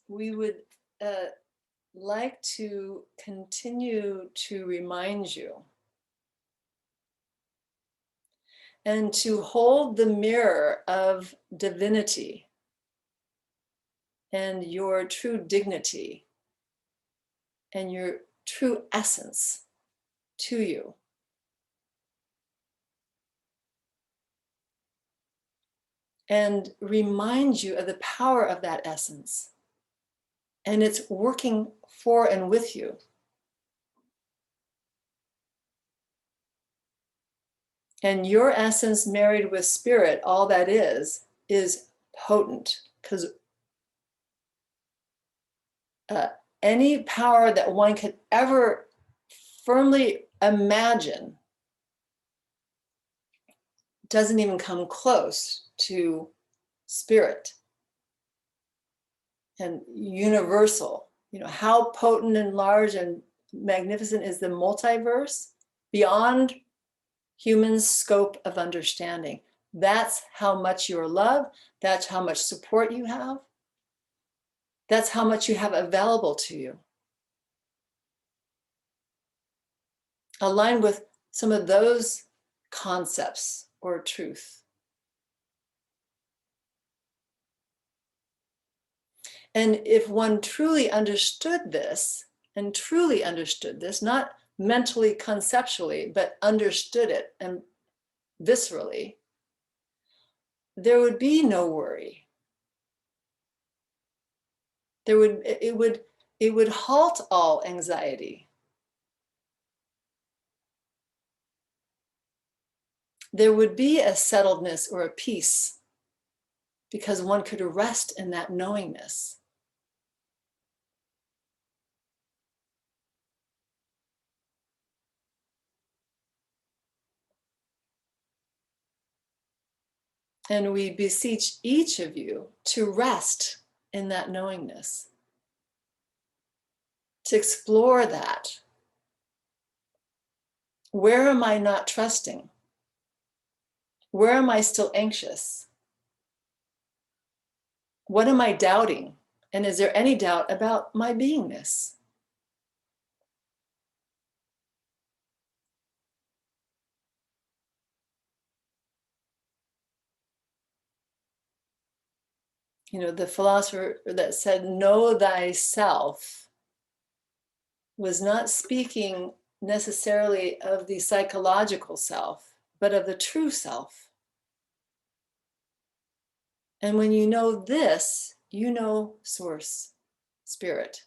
We would like to continue to remind you and to hold the mirror of divinity and your true dignity and your true essence to you. And remind you of the power of that essence. And it's working for and with you. And your essence married with spirit, all that is potent, because any power that one could ever firmly imagine doesn't even come close to spirit and universal. You know, how potent and large and magnificent is the multiverse beyond human scope of understanding. That's how much you're loved. That's how much support you have. That's how much you have available to you. align with some of those concepts or truth. And if one truly understood this, and truly understood this, not mentally, conceptually, but understood it and viscerally, there would be no worry. It would halt all anxiety. There would be a settledness or a peace because one could rest in that knowingness. And we beseech each of you to rest in that knowingness, to explore that. Where am I not trusting? Where am I still anxious? What am I doubting? And is there any doubt about my beingness? You know, the philosopher that said, know thyself, was not speaking necessarily of the psychological self, but of the true self. And when you know this, you know source, spirit.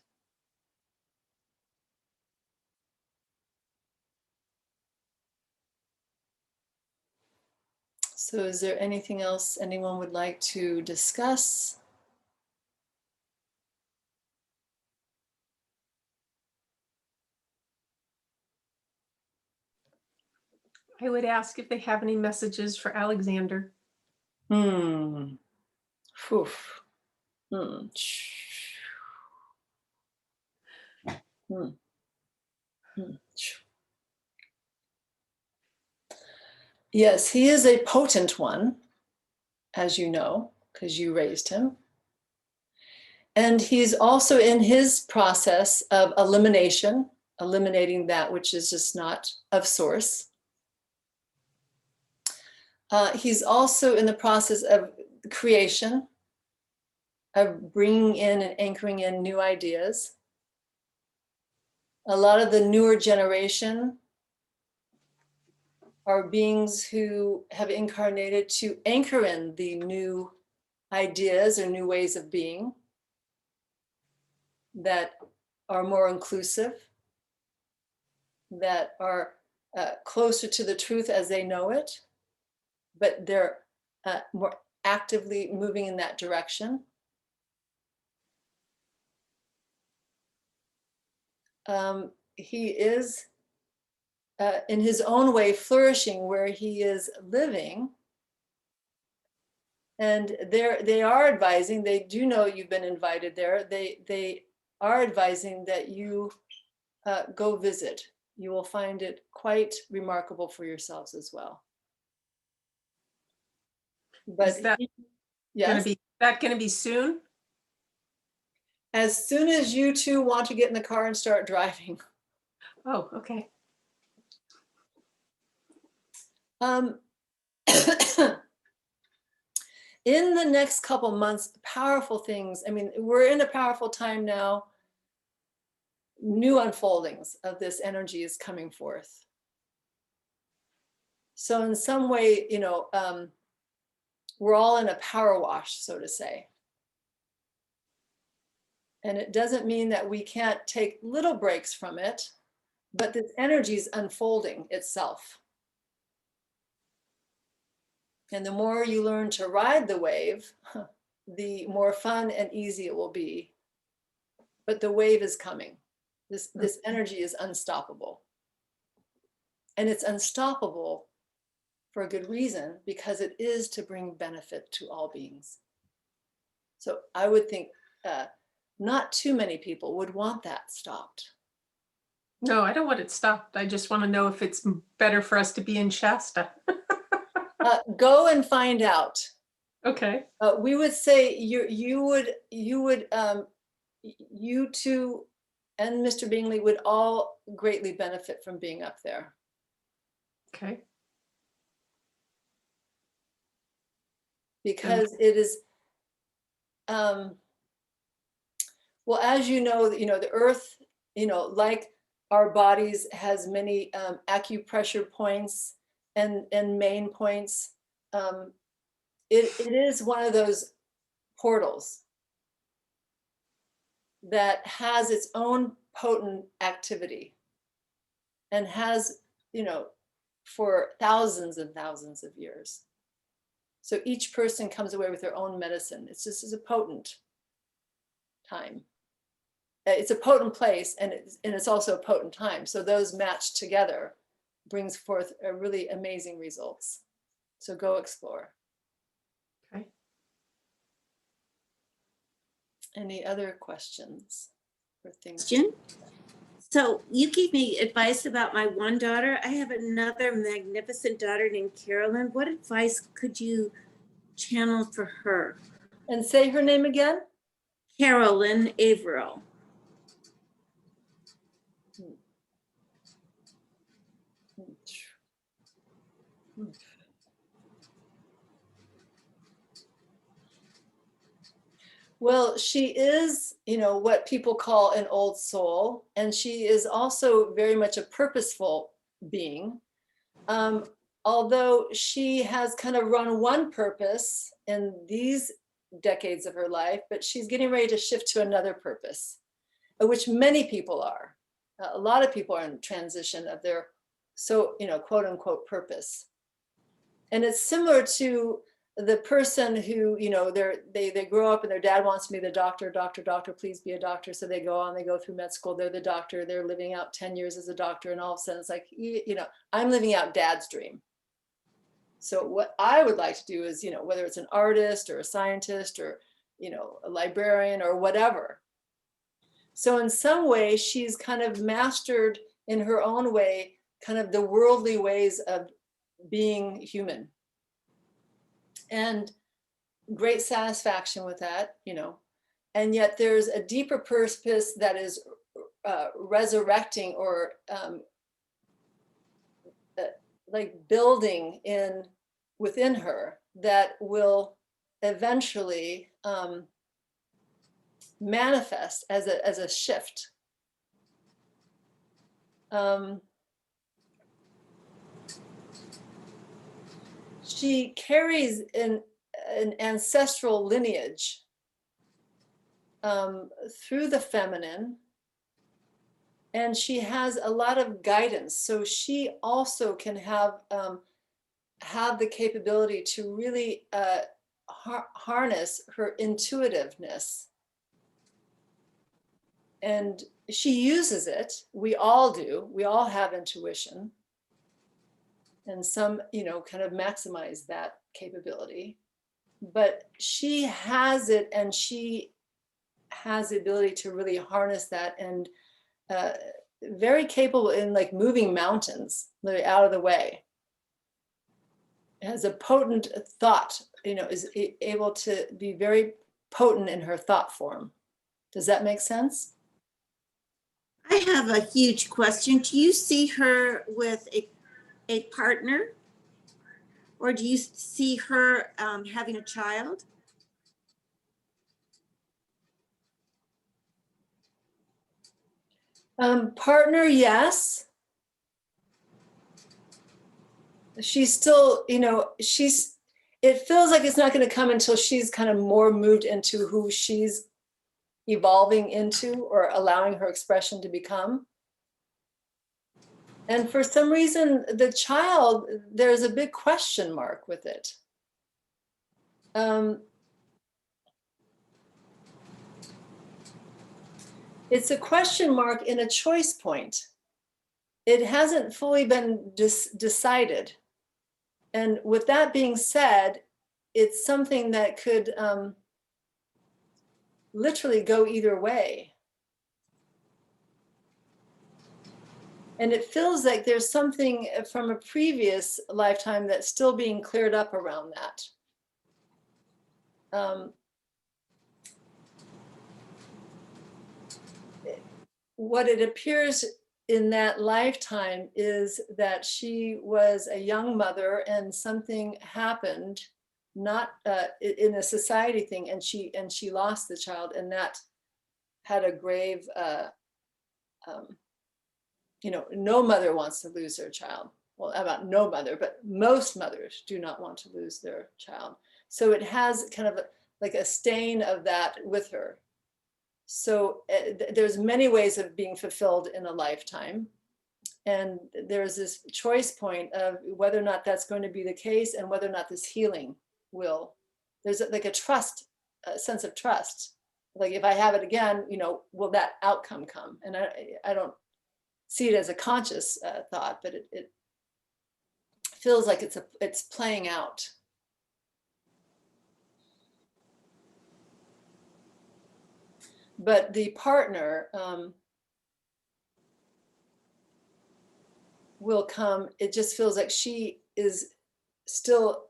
So is there anything else anyone would like to discuss?
I would ask if they have any messages for Alexander.
Phew. Yes, he is a potent one, as you know, because you raised him. And he's also in his process of elimination, eliminating that which is just not of source. He's also in the process of creation, of bringing in and anchoring in new ideas. A lot of the newer generation are beings who have incarnated to anchor in the new ideas or new ways of being that are more inclusive, that are closer to the truth as they know it, but they're more actively moving in that direction. He is in his own way flourishing where he is living. And they are advising, they do know you've been invited there. They are advising that you go visit. You will find it quite remarkable for yourselves as well. But
Is that
yes,
going to be soon?
as soon as you two want to get in the car and start driving.
Oh, okay.
In the next couple months, powerful things. I mean, we're in a powerful time now. New unfoldings of this energy is coming forth. So in some way, you know, we're all in a power wash, so to say. And it doesn't mean that we can't take little breaks from it, but this energy is unfolding itself. And the more you learn to ride the wave, the more fun and easy it will be. But the wave is coming. This energy is unstoppable. And it's unstoppable for a good reason, because it is to bring benefit to all beings. So I would think not too many people would want that stopped.
No, I don't want it stopped. I just want to know if it's better for us to be in Shasta.
Go and find out.
Okay.
We would say you two and Mr. Bingley would all greatly benefit from being up there.
Okay.
Because it is, well, as you know, the earth, like our bodies, has many acupressure points and main points. It is one of those portals that has its own potent activity and has, for thousands and thousands of years. So each person comes away with their own medicine. It's just a potent time. It's a potent place, and it's also a potent time. So those matched together brings forth a really amazing results. So go explore.
Okay.
Any other questions or things?
Question. So you gave me advice about my one daughter. I have another magnificent daughter named Carolyn. What advice could you channel for her?
And say her name again.
Carolyn Averill.
Well, she is, what people call an old soul, and she is also very much a purposeful being. Although she has kind of run one purpose in these decades of her life, but she's getting ready to shift to another purpose, which many people are. A lot of people are in transition of their, quote unquote purpose. And it's similar to the person who, they grow up and their dad wants to be the doctor, please be a doctor. So they go on, they go through med school, they're the doctor, they're living out 10 years as a doctor. And all of a sudden it's like, I'm living out dad's dream. So what I would like to do is, whether it's an artist or a scientist or, a librarian or whatever. So in some way, she's kind of mastered in her own way, kind of the worldly ways of being human. And great satisfaction with that, and yet there's a deeper purpose that is resurrecting or like building within her that will eventually manifest as a shift. She carries an ancestral lineage through the feminine, and she has a lot of guidance. So she also can have the capability to really harness her intuitiveness. And she uses it. We all do. We all have intuition. And some, kind of maximize that capability. But she has it, and she has the ability to really harness that, and very capable in like moving mountains, literally out of the way. Has a potent thought, is able to be very potent in her thought form. Does that make sense?
I have a huge question. Do you see her with a partner, or do you see her having a child?
Partner, yes. She's still, it feels like it's not going to come until she's kind of more moved into who she's evolving into or allowing her expression to become. And for some reason, the child, there's a big question mark with it. It's a question mark in a choice point. It hasn't fully been decided. And with that being said, it's something that could literally go either way. And it feels like there's something from a previous lifetime that's still being cleared up around that. what it appears in that lifetime is that she was a young mother and something happened, not in a society thing, and she lost the child, and that had a grave, no mother wants to lose their child. Well, about no mother, but most mothers do not want to lose their child. So it has kind of like a stain of that with her. So there's many ways of being fulfilled in a lifetime. And there's this choice point of whether or not that's going to be the case and whether or not this healing will. There's like a trust, a sense of trust. Like if I have it again, will that outcome come? And I don't see it as a conscious thought, but it feels like it's playing out. But the partner will come. It just feels like she is still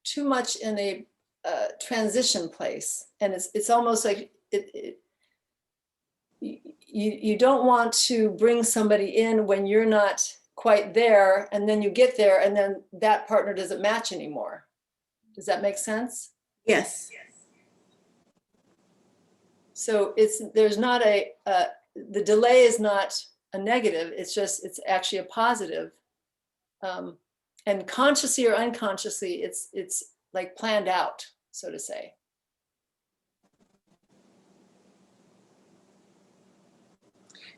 too much in a transition place, and it's almost like you don't want to bring somebody in when you're not quite there, and then you get there, and then that partner doesn't match anymore. Does that make sense?
Yes.
So there's not the delay is not a negative. It's actually a positive. And consciously or unconsciously, it's like planned out, so to say.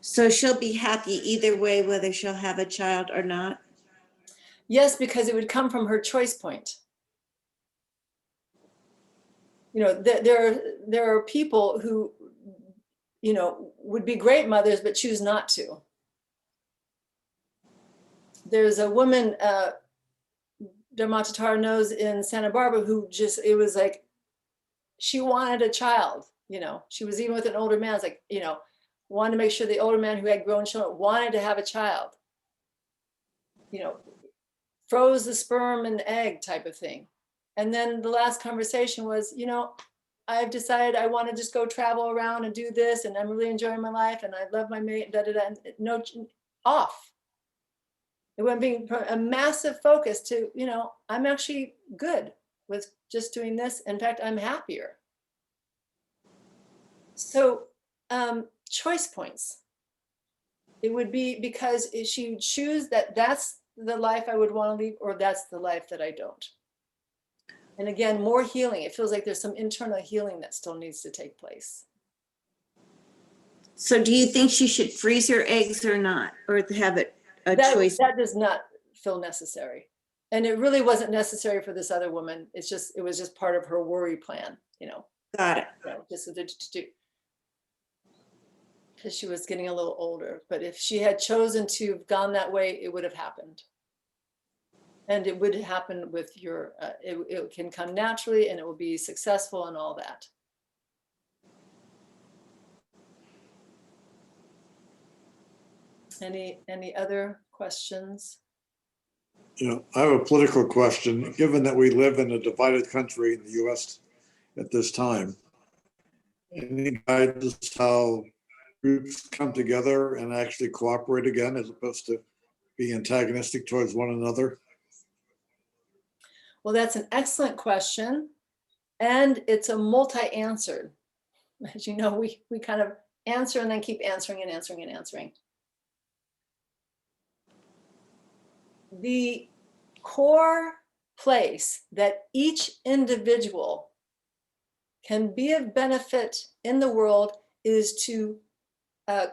So she'll be happy either way, whether she'll have a child or not?
Yes, because it would come from her choice point. There are people who, would be great mothers, but choose not to. There's a woman, Dharmata knows, in Santa Barbara who it was like, she wanted a child, she was even with an older man. It's like, wanted to make sure the older man who had grown children wanted to have a child, froze the sperm and egg type of thing. And then the last conversation was, I've decided I want to just go travel around and do this, and I'm really enjoying my life, and I love my mate, and no, off. It went being a massive focus to, I'm actually good with just doing this. In fact, I'm happier. So choice points. It would be because she would choose that's the life I would want to lead, or that's the life that I don't. And again, more healing. It feels like there's some internal healing that still needs to take place.
So do you think she should freeze her eggs or not, or have it a choice?
That does not feel necessary. And it really wasn't necessary for this other woman. It was just part of her worry plan,
Got it.
just to do. Because she was getting a little older. But if she had chosen to have gone that way, it would have happened. And it would happen with your, it can come naturally, and it will be successful and all that. Any other questions?
I have a political question. Given that we live in a divided country in the US at this time, any guidance how groups come together and actually cooperate again as opposed to being antagonistic towards one another?
Well, that's an excellent question. And it's a multi-answered. As you know, we kind of answer and then keep answering and answering and answering. The core place that each individual can be of benefit in the world is to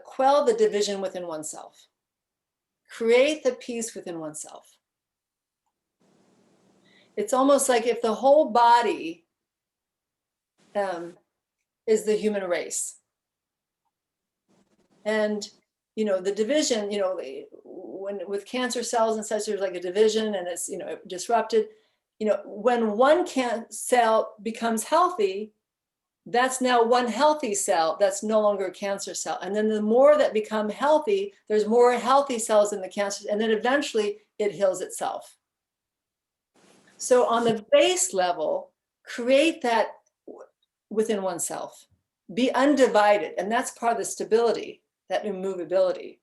quell the division within oneself, create the peace within oneself. It's almost like if the whole body is the human race. And, the division, when with cancer cells and such, there's like a division and it's, disrupted. When one cell becomes healthy, that's now one healthy cell that's no longer a cancer cell. And then the more that become healthy, there's more healthy cells in the cancer, and then eventually it heals itself. So on the base level, create that within oneself, be undivided, and that's part of the stability. that immovability,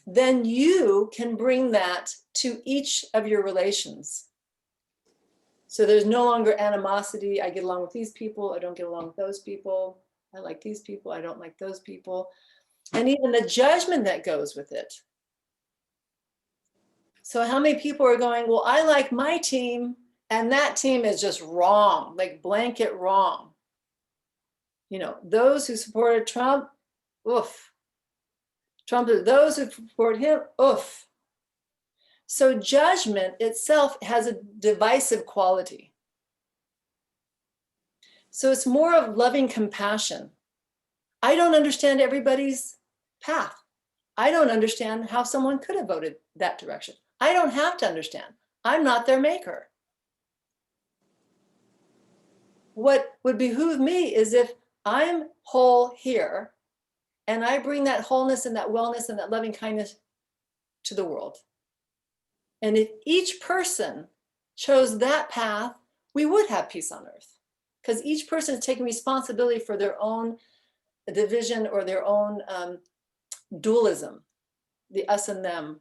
then you can bring that to each of your relations. So there's no longer animosity. I get along with these people. I don't get along with those people. I like these people. I don't like those people. And even the judgment that goes with it. So how many people are going, well, I like my team and that team is just wrong, like blanket wrong. You know, those who supported Trump, oof. Trump, those who support him, oof. So judgment itself has a divisive quality. So it's more of loving compassion. I don't understand everybody's path. I don't understand how someone could have voted that direction. I don't have to understand. I'm not their maker. What would behoove me is if I'm whole here and I bring that wholeness and that wellness and that loving kindness to the world. And if each person chose that path, we would have peace on earth, because each person is taking responsibility for their own division or their own dualism, the us and them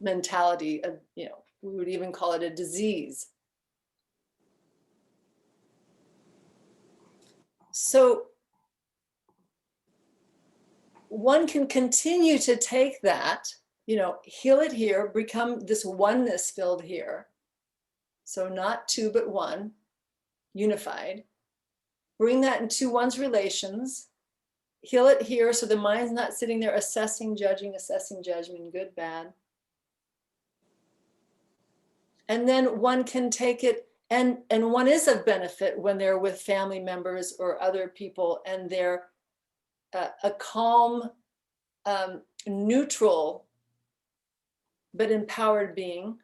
mentality of, you know, we would even call it a disease. So one can continue to take that, you know, heal it here, become this oneness filled here. So not two, but one, unified. Bring that into one's relations, heal it here so the mind's not sitting there assessing, judging, good, bad. And then one can take it, and one is of benefit when they're with family members or other people and they're a calm, neutral, but empowered being.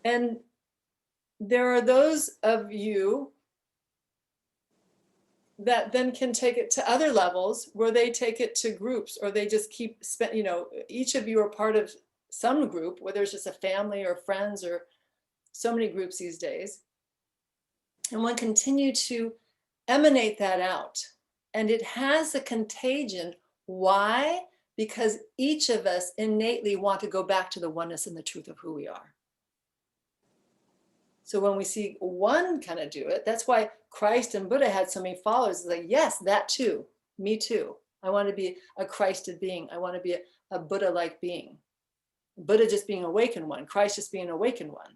And there are those of you that then can take it to other levels where they take it to groups, or they just keep you know, each of you are part of some group, whether it's just a family or friends or so many groups these days. And one continue to emanate that out. And it has a contagion. Why? Because each of us innately want to go back to the oneness and the truth of who we are. So when we see one kind of do it, that's why Christ and Buddha had so many followers. It's like, yes, that too, me too. I want to be a Christed being. I want to be a Buddha-like being. Buddha just being awakened one, Christ just being an awakened one.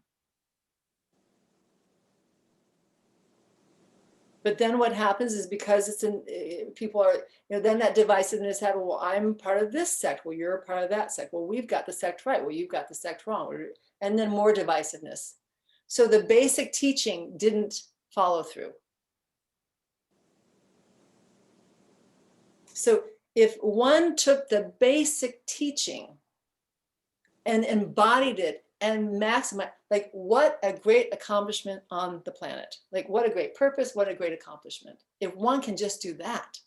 But then what happens is, because it's in, people are, you know, then that divisiveness happens. Well, I'm part of this sect. Well, you're a part of that sect. Well, we've got the sect right. Well, you've got the sect wrong. And then more divisiveness. So the basic teaching didn't follow through. So if one took the basic teaching and embodied it and maximized, like, what a great accomplishment on the planet. Like, what a great purpose, what a great accomplishment. If one can just do that.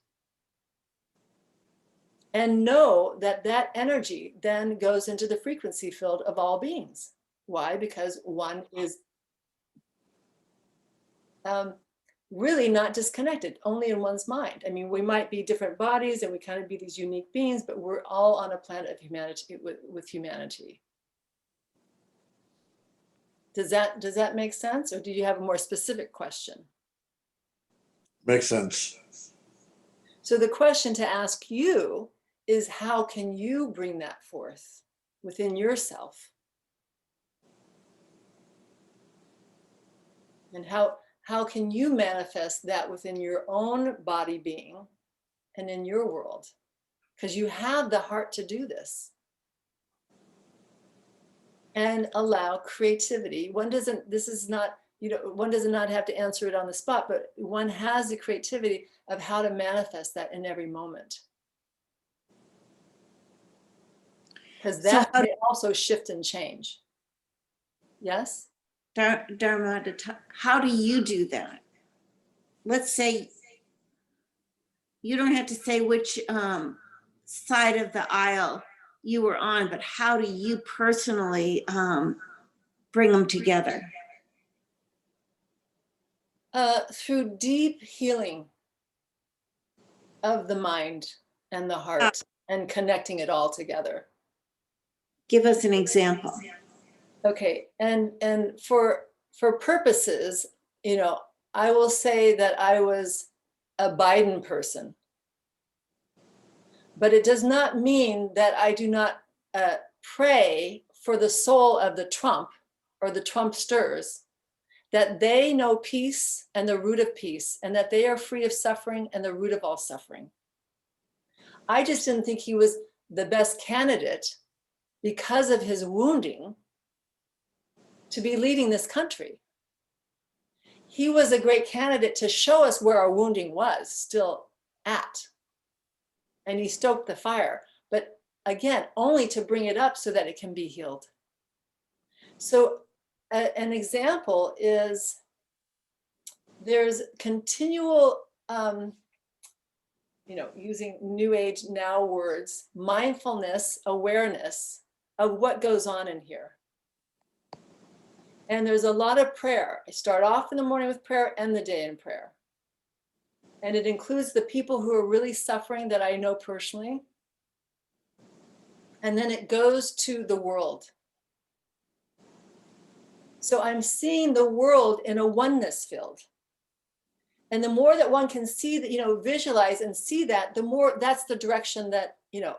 And know that that energy then goes into the frequency field of all beings. Why? Because one is really not disconnected, only in one's mind. I mean, we might be different bodies and we kind of be these unique beings, but we're all on a planet of humanity with humanity. Does that make sense? Or do you have a more specific question?
Makes sense.
So the question to ask you is, how can you bring that forth within yourself? And how can you manifest that within your own body being and in your world? Because you have the heart to do this. And allow creativity. One doesn't, this is not, you know, one does not have to answer it on the spot, but one has the creativity of how to manifest that in every moment. Because that may also shift and change. Yes?
Dharmata, how do you do that? Let's say, you don't have to say which side of the aisle you were on, but how do you personally bring them together?
Through deep healing of the mind and the heart and connecting it all together.
Give us an example.
Okay, and for purposes, you know, I will say that I was a Biden person, but it does not mean that I do not pray for the soul of the Trump or the Trumpsters, that they know peace and the root of peace, and that they are free of suffering and the root of all suffering. I just didn't think he was the best candidate because of his wounding to be leading this country. He was a great candidate to show us where our wounding was still at. And he stoked the fire, but again, only to bring it up so that it can be healed. So an example is there's continual, you know, using New Age now words, mindfulness, awareness of what goes on in here. And there's a lot of prayer. I start off in the morning with prayer and the day in prayer. And it includes the people who are really suffering that I know personally. And then it goes to the world. So I'm seeing the world in a oneness field. And the more that one can see that, you know, visualize and see that, the more that's the direction that, you know,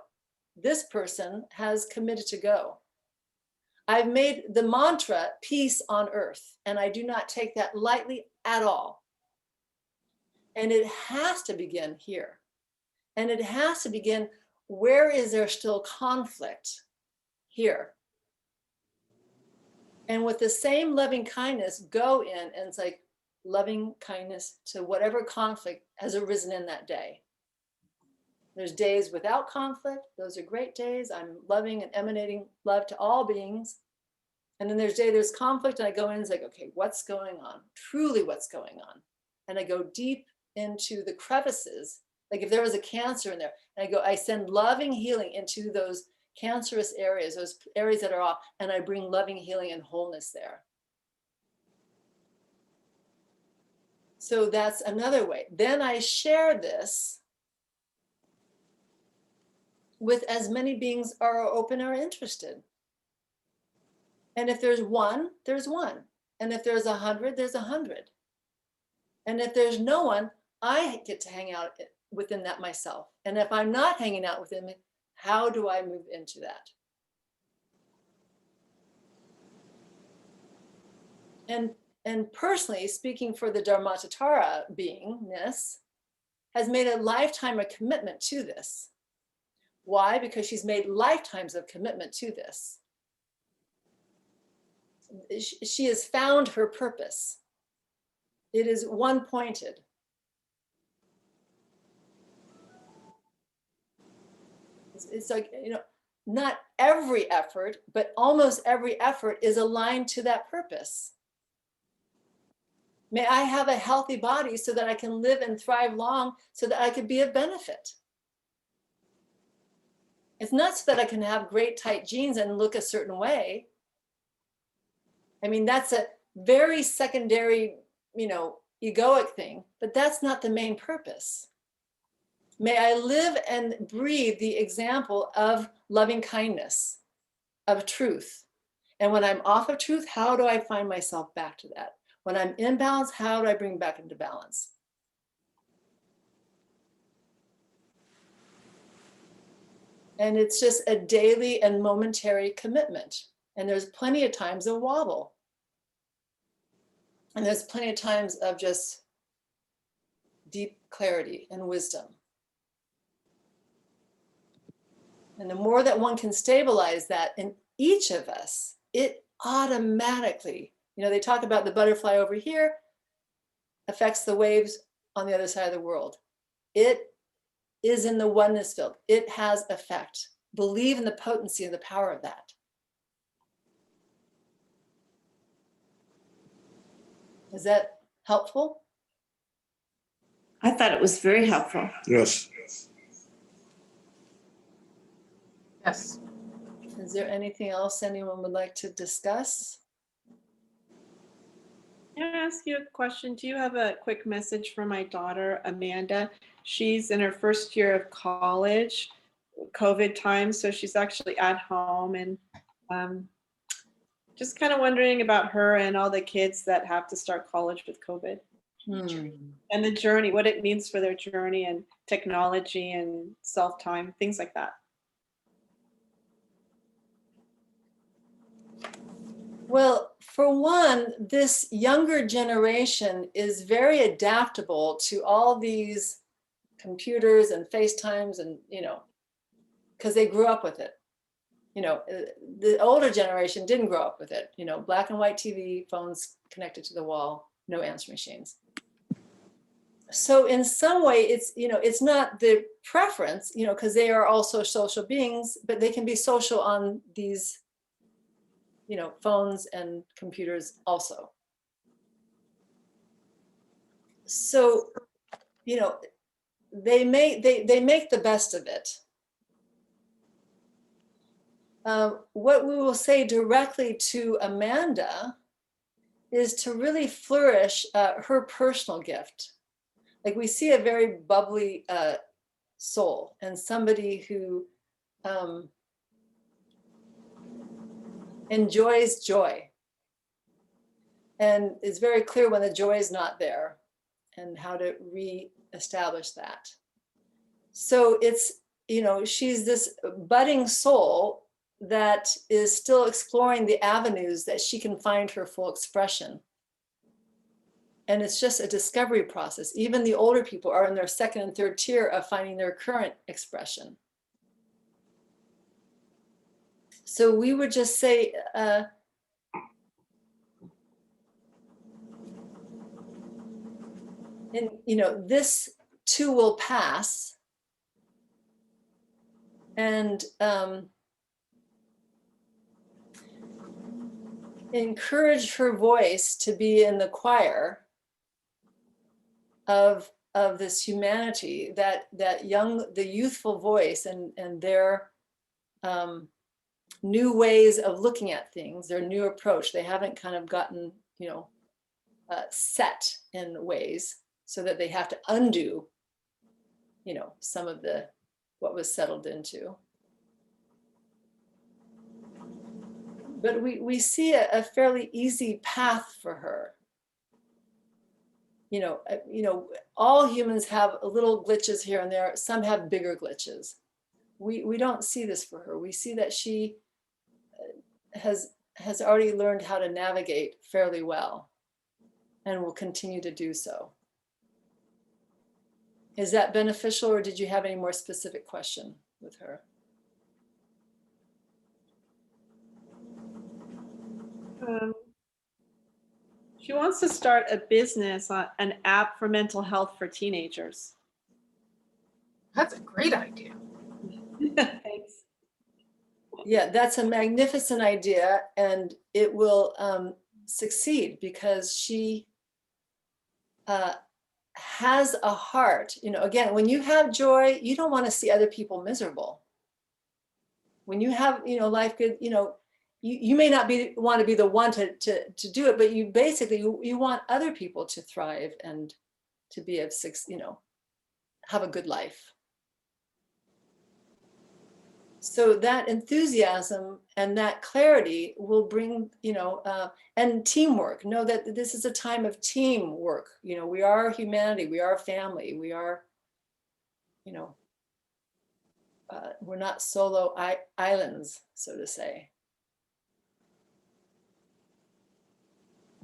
this person has committed to go. I've made the mantra peace on earth, and I do not take that lightly at all. And it has to begin here. And it has to begin, where is there still conflict? Here. And with the same loving kindness, go in, and it's like loving kindness to whatever conflict has arisen in that day. There's days without conflict. Those are great days. I'm loving and emanating love to all beings. And then there's conflict, and I go in and it's like, okay, what's going on? Truly what's going on? And I go deep into the crevices. Like if there was a cancer in there, and I send loving healing into those cancerous areas, those areas that are off, and I bring loving healing and wholeness there. So that's another way. Then I share this with as many beings are open or interested. And if there's one, there's one. And if there's 100, there's 100. And if there's no one, I get to hang out within that myself. And if I'm not hanging out within it, how do I move into that? And personally, speaking for the Dharmata beingness, has made a lifetime of commitment to this. Why? Because she's made lifetimes of commitment to this. She has found her purpose. It is one-pointed. It's like, you know, not every effort, but almost every effort is aligned to that purpose. May I have a healthy body so that I can live and thrive long, so that I could be of benefit. It's not so that I can have great tight jeans and look a certain way. I mean, that's a very secondary, you know, egoic thing, but that's not the main purpose. May I live and breathe the example of loving kindness, of truth. And when I'm off of truth, how do I find myself back to that? When I'm in balance, how do I bring back into balance? And it's just a daily and momentary commitment. And there's plenty of times of wobble. And there's plenty of times of just deep clarity and wisdom. And the more that one can stabilize that in each of us, it automatically, you know, they talk about the butterfly over here affects the waves on the other side of the world. It is in the oneness field. It has effect. Believe in the potency and the power of that. Is that helpful?
I thought it was very helpful.
Yes.
Yes.
Is there anything else anyone would like to discuss?
Can I ask you a question? Do you have a quick message for my daughter, Amanda? She's in her first year of college, COVID time, so she's actually at home, and um, just kind of wondering about her and all the kids that have to start college with COVID and the journey, what it means for their journey and technology and self-time, things like that.
Well, for one, this younger generation is very adaptable to all these computers and FaceTimes and, because they grew up with it. The older generation didn't grow up with it. Black and white TV, phones connected to the wall, no answer machines. So in some way, it's not the preference, because they are also social beings, but they can be social on these phones and computers also. So, they make the best of it. What we will say directly to Amanda is to really flourish her personal gift. Like, we see a very bubbly soul and somebody who enjoys joy and is very clear when the joy is not there and how to re-establish that. So it's, she's this budding soul that is still exploring the avenues that she can find her full expression. And it's just a discovery process. Even the older people are in their second and third tier of finding their current expression. So we would just say, this too will pass. And encourage her voice to be in the choir of this humanity, that the youthful voice and their new ways of looking at things, their new approach. They haven't kind of gotten, set in ways so that they have to undo, some of what was settled into. But we see a fairly easy path for her. All humans have little glitches here and there. Some have bigger glitches. We don't see this for her. We see that she has already learned how to navigate fairly well and will continue to do so. Is that beneficial, or did you have any more specific question with her?
She wants to start a business, an app for mental health for teenagers.
That's a great idea.
Thanks.
Yeah, that's a magnificent idea, and it will succeed because she has a heart. Again, when you have joy, you don't want to see other people miserable. When you have, life good, you may not want to be the one to do it, but you basically, you want other people to thrive and to be of have a good life. So that enthusiasm and that clarity will bring, and teamwork. Know that this is a time of teamwork. We are humanity, we are family, we are, we're not solo islands, so to say.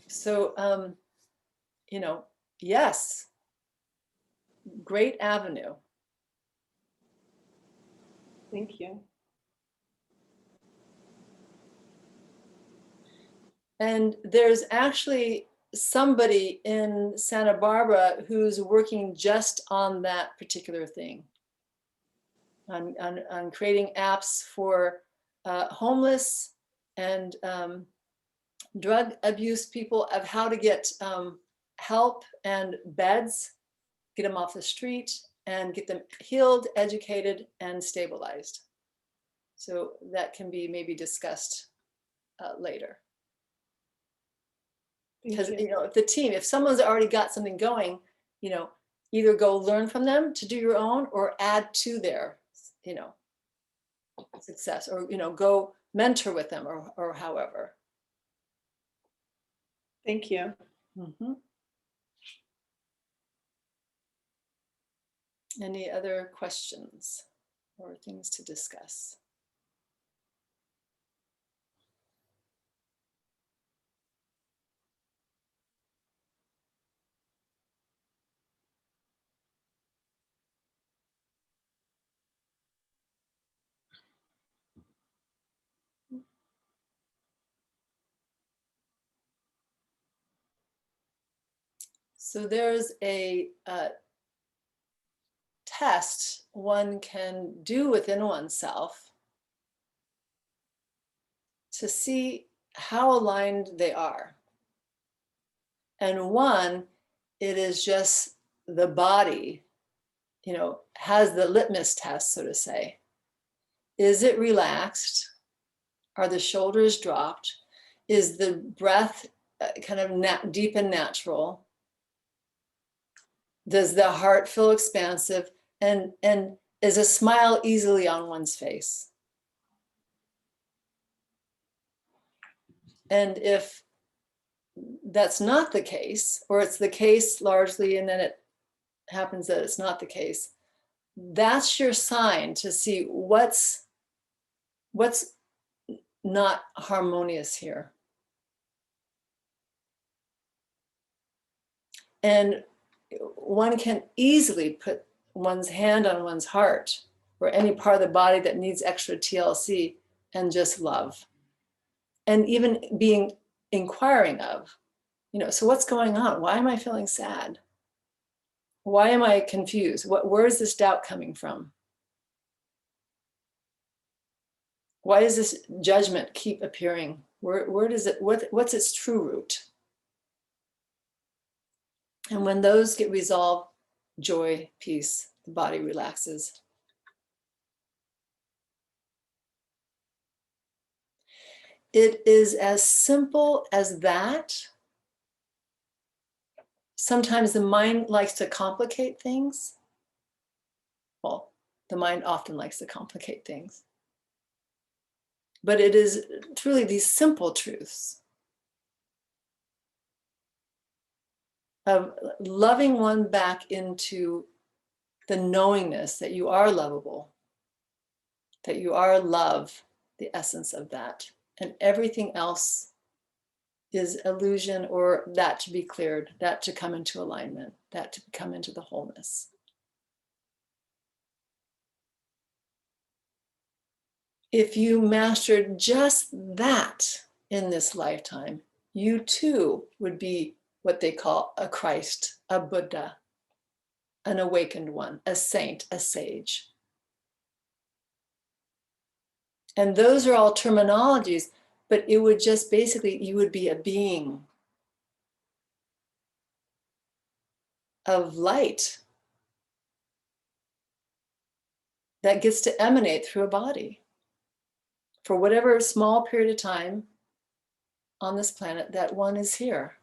So, yes, great avenue.
Thank you.
And there's actually somebody in Santa Barbara who's working just on that particular thing, on creating apps for homeless and drug abuse people, of how to get help and beds, get them off the street and get them healed, educated, and stabilized. So that can be maybe discussed later. Because,
Thank you.
you know, if the team, if someone's already got something going, you know, either go learn from them to do your own or add to their, you know, success, or, you know, go mentor with them, or however.
Thank you.
Mhm. Any other questions or things to discuss? So there's a test one can do within oneself to see how aligned they are. And one, it is just the body, you know, has the litmus test, so to say. Is it relaxed? Are the shoulders dropped? Is the breath kind of deep and natural? Does the heart feel expansive? And is a smile easily on one's face? And if that's not the case, or it's the case largely, and then it happens that it's not the case, that's your sign to see what's not harmonious here. And one can easily put one's hand on one's heart or any part of the body that needs extra TLC and just love. And even being inquiring of, you know, so what's going on? Why am I feeling sad? Why am I confused? Where is this doubt coming from? Why does this judgment keep appearing? Where does it, what's its true root? And when those get resolved, joy, peace, the body relaxes. It is as simple as that. Sometimes the mind likes to complicate things. Well, the mind often likes to complicate things. But it is truly these simple truths of loving one back into the knowingness that you are lovable, that you are love, the essence of that, and everything else is illusion, or that to be cleared, that to come into alignment, that to come into the wholeness. If you mastered just that in this lifetime, you too would be what they call a Christ, a Buddha, an awakened one, a saint, a sage. And those are all terminologies, but it would just basically, you would be a being of light that gets to emanate through a body for whatever small period of time on this planet that one is here.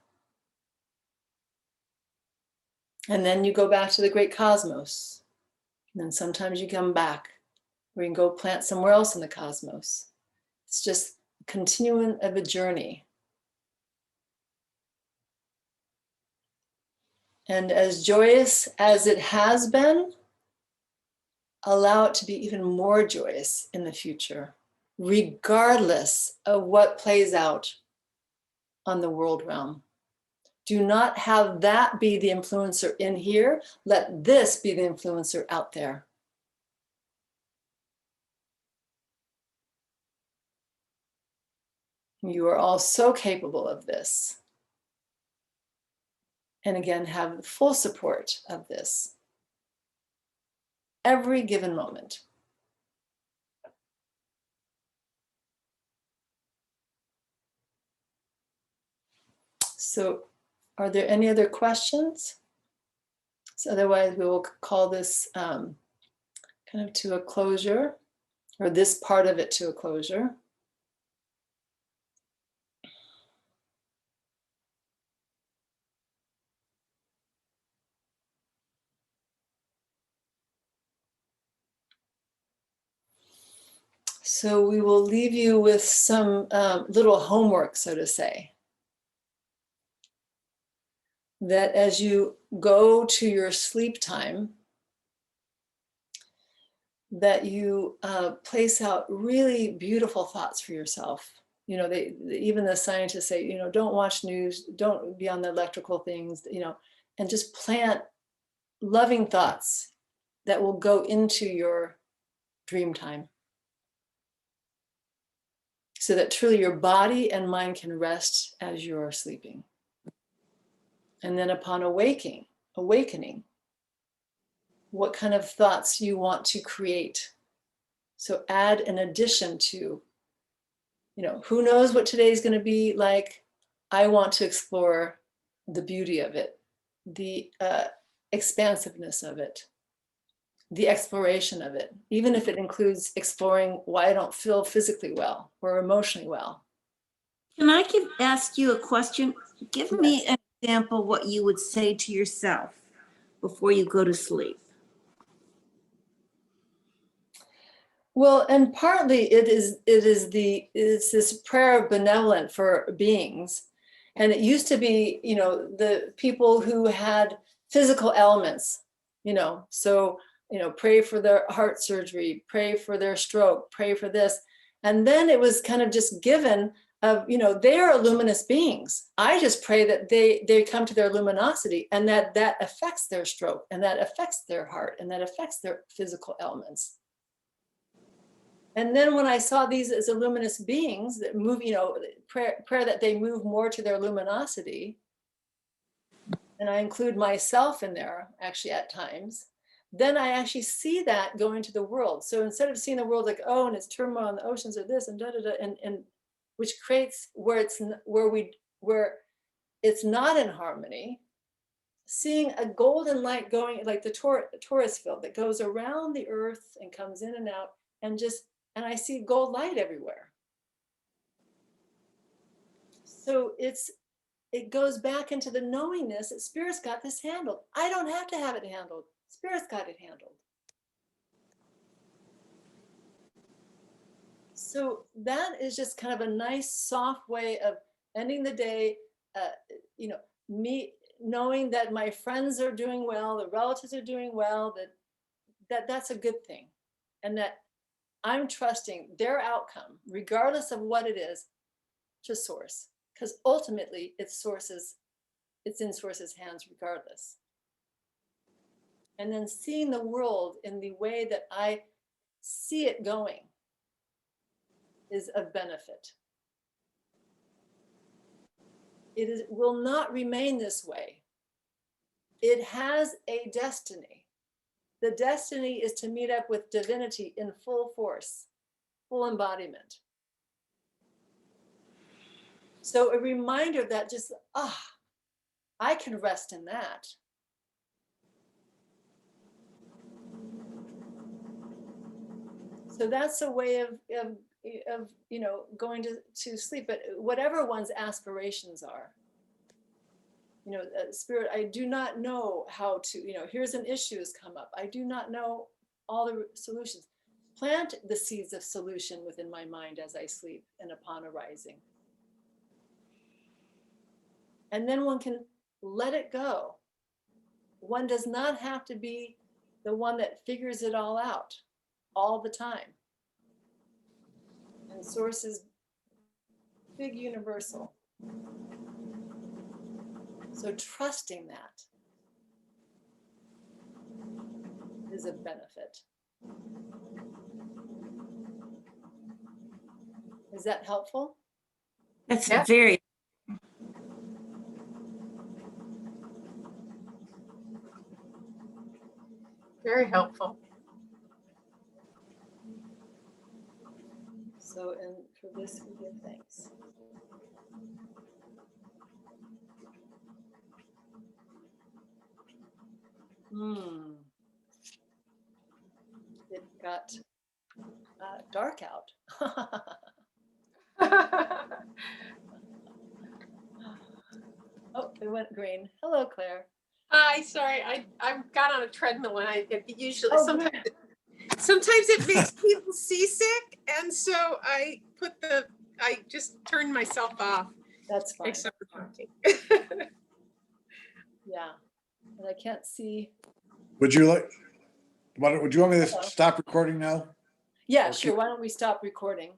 And then you go back to the great cosmos. And then sometimes you come back, or you can go plant somewhere else in the cosmos. It's just a continuum of a journey. And as joyous as it has been, allow it to be even more joyous in the future, regardless of what plays out on the world realm. Do not have that be the influencer in here. Let this be the influencer out there. You are all so capable of this. And again, have full support of this every given moment. So are there any other questions? So otherwise we will call this kind of to a closure, or this part of it to a closure. So we will leave you with some little homework, so to say. That as you go to your sleep time, that you place out really beautiful thoughts for yourself. You know, even the scientists say, you know, don't watch news, don't be on the electrical things, you know, and just plant loving thoughts that will go into your dream time. So that truly your body and mind can rest as you're sleeping. And then upon awakening, what kind of thoughts you want to create. So add an addition to, you know, who knows what today is going to be like. I want to explore the beauty of it, the expansiveness of it, the exploration of it, even if it includes exploring why I don't feel physically well or emotionally well.
Can I ask you a question? Give me
Yes.
an example what you would say to yourself before you go to sleep.
Well, and partly it's this prayer of benevolent for beings. And it used to be, you know, the people who had physical ailments, you know, so, you know, pray for their heart surgery, pray for their stroke, pray for this. And then it was kind of just given of, you know, they are luminous beings. I just pray that they come to their luminosity and that affects their stroke and that affects their heart and that affects their physical ailments. And then when I saw these as luminous beings that move, you know, prayer that they move more to their luminosity, and I include myself in there actually at times, then I actually see that go into the world. So instead of seeing the world like, oh, and it's turmoil and the oceans are this and da da da, and which creates where it's not in harmony, seeing a golden light going like the torus field that goes around the earth and comes in and out and I see gold light everywhere. So it goes back into the knowingness that Spirit's got this handled. I don't have to have it handled. Spirit's got it handled. So that is just kind of a nice, soft way of ending the day. You know, me knowing that my friends are doing well, the relatives are doing well, that's a good thing, and that I'm trusting their outcome, regardless of what it is, to source, because ultimately it's in source's hands regardless. And then seeing the world in the way that I see it going is of benefit. Will not remain this way. It has a destiny. The destiny is to meet up with divinity in full force, full embodiment. So a reminder that just, I can rest in that. So that's a way of you know, going to sleep, but whatever one's aspirations are. You know, Spirit, I do not know how to, you know, here's an issue has come up. I do not know all the solutions. Plant the seeds of solution within my mind as I sleep and upon arising. And then one can let it go. One does not have to be the one that figures it all out all the time. And source is big universal. So trusting that is a benefit. Is that helpful?
That's
Yeah.
very,
Very helpful.
So, and for this we give thanks. It got dark out. Oh, it went green. Hello, Claire.
Hi, sorry, I got on a treadmill and I usually
Oh,
sometimes
good.
Sometimes it makes people seasick, and so I just turned myself off,
That's fine.
except for talking.
Yeah. And I can't see.
Would you want me to stop recording now?
Yeah,
Okay.
sure. Why don't we stop recording?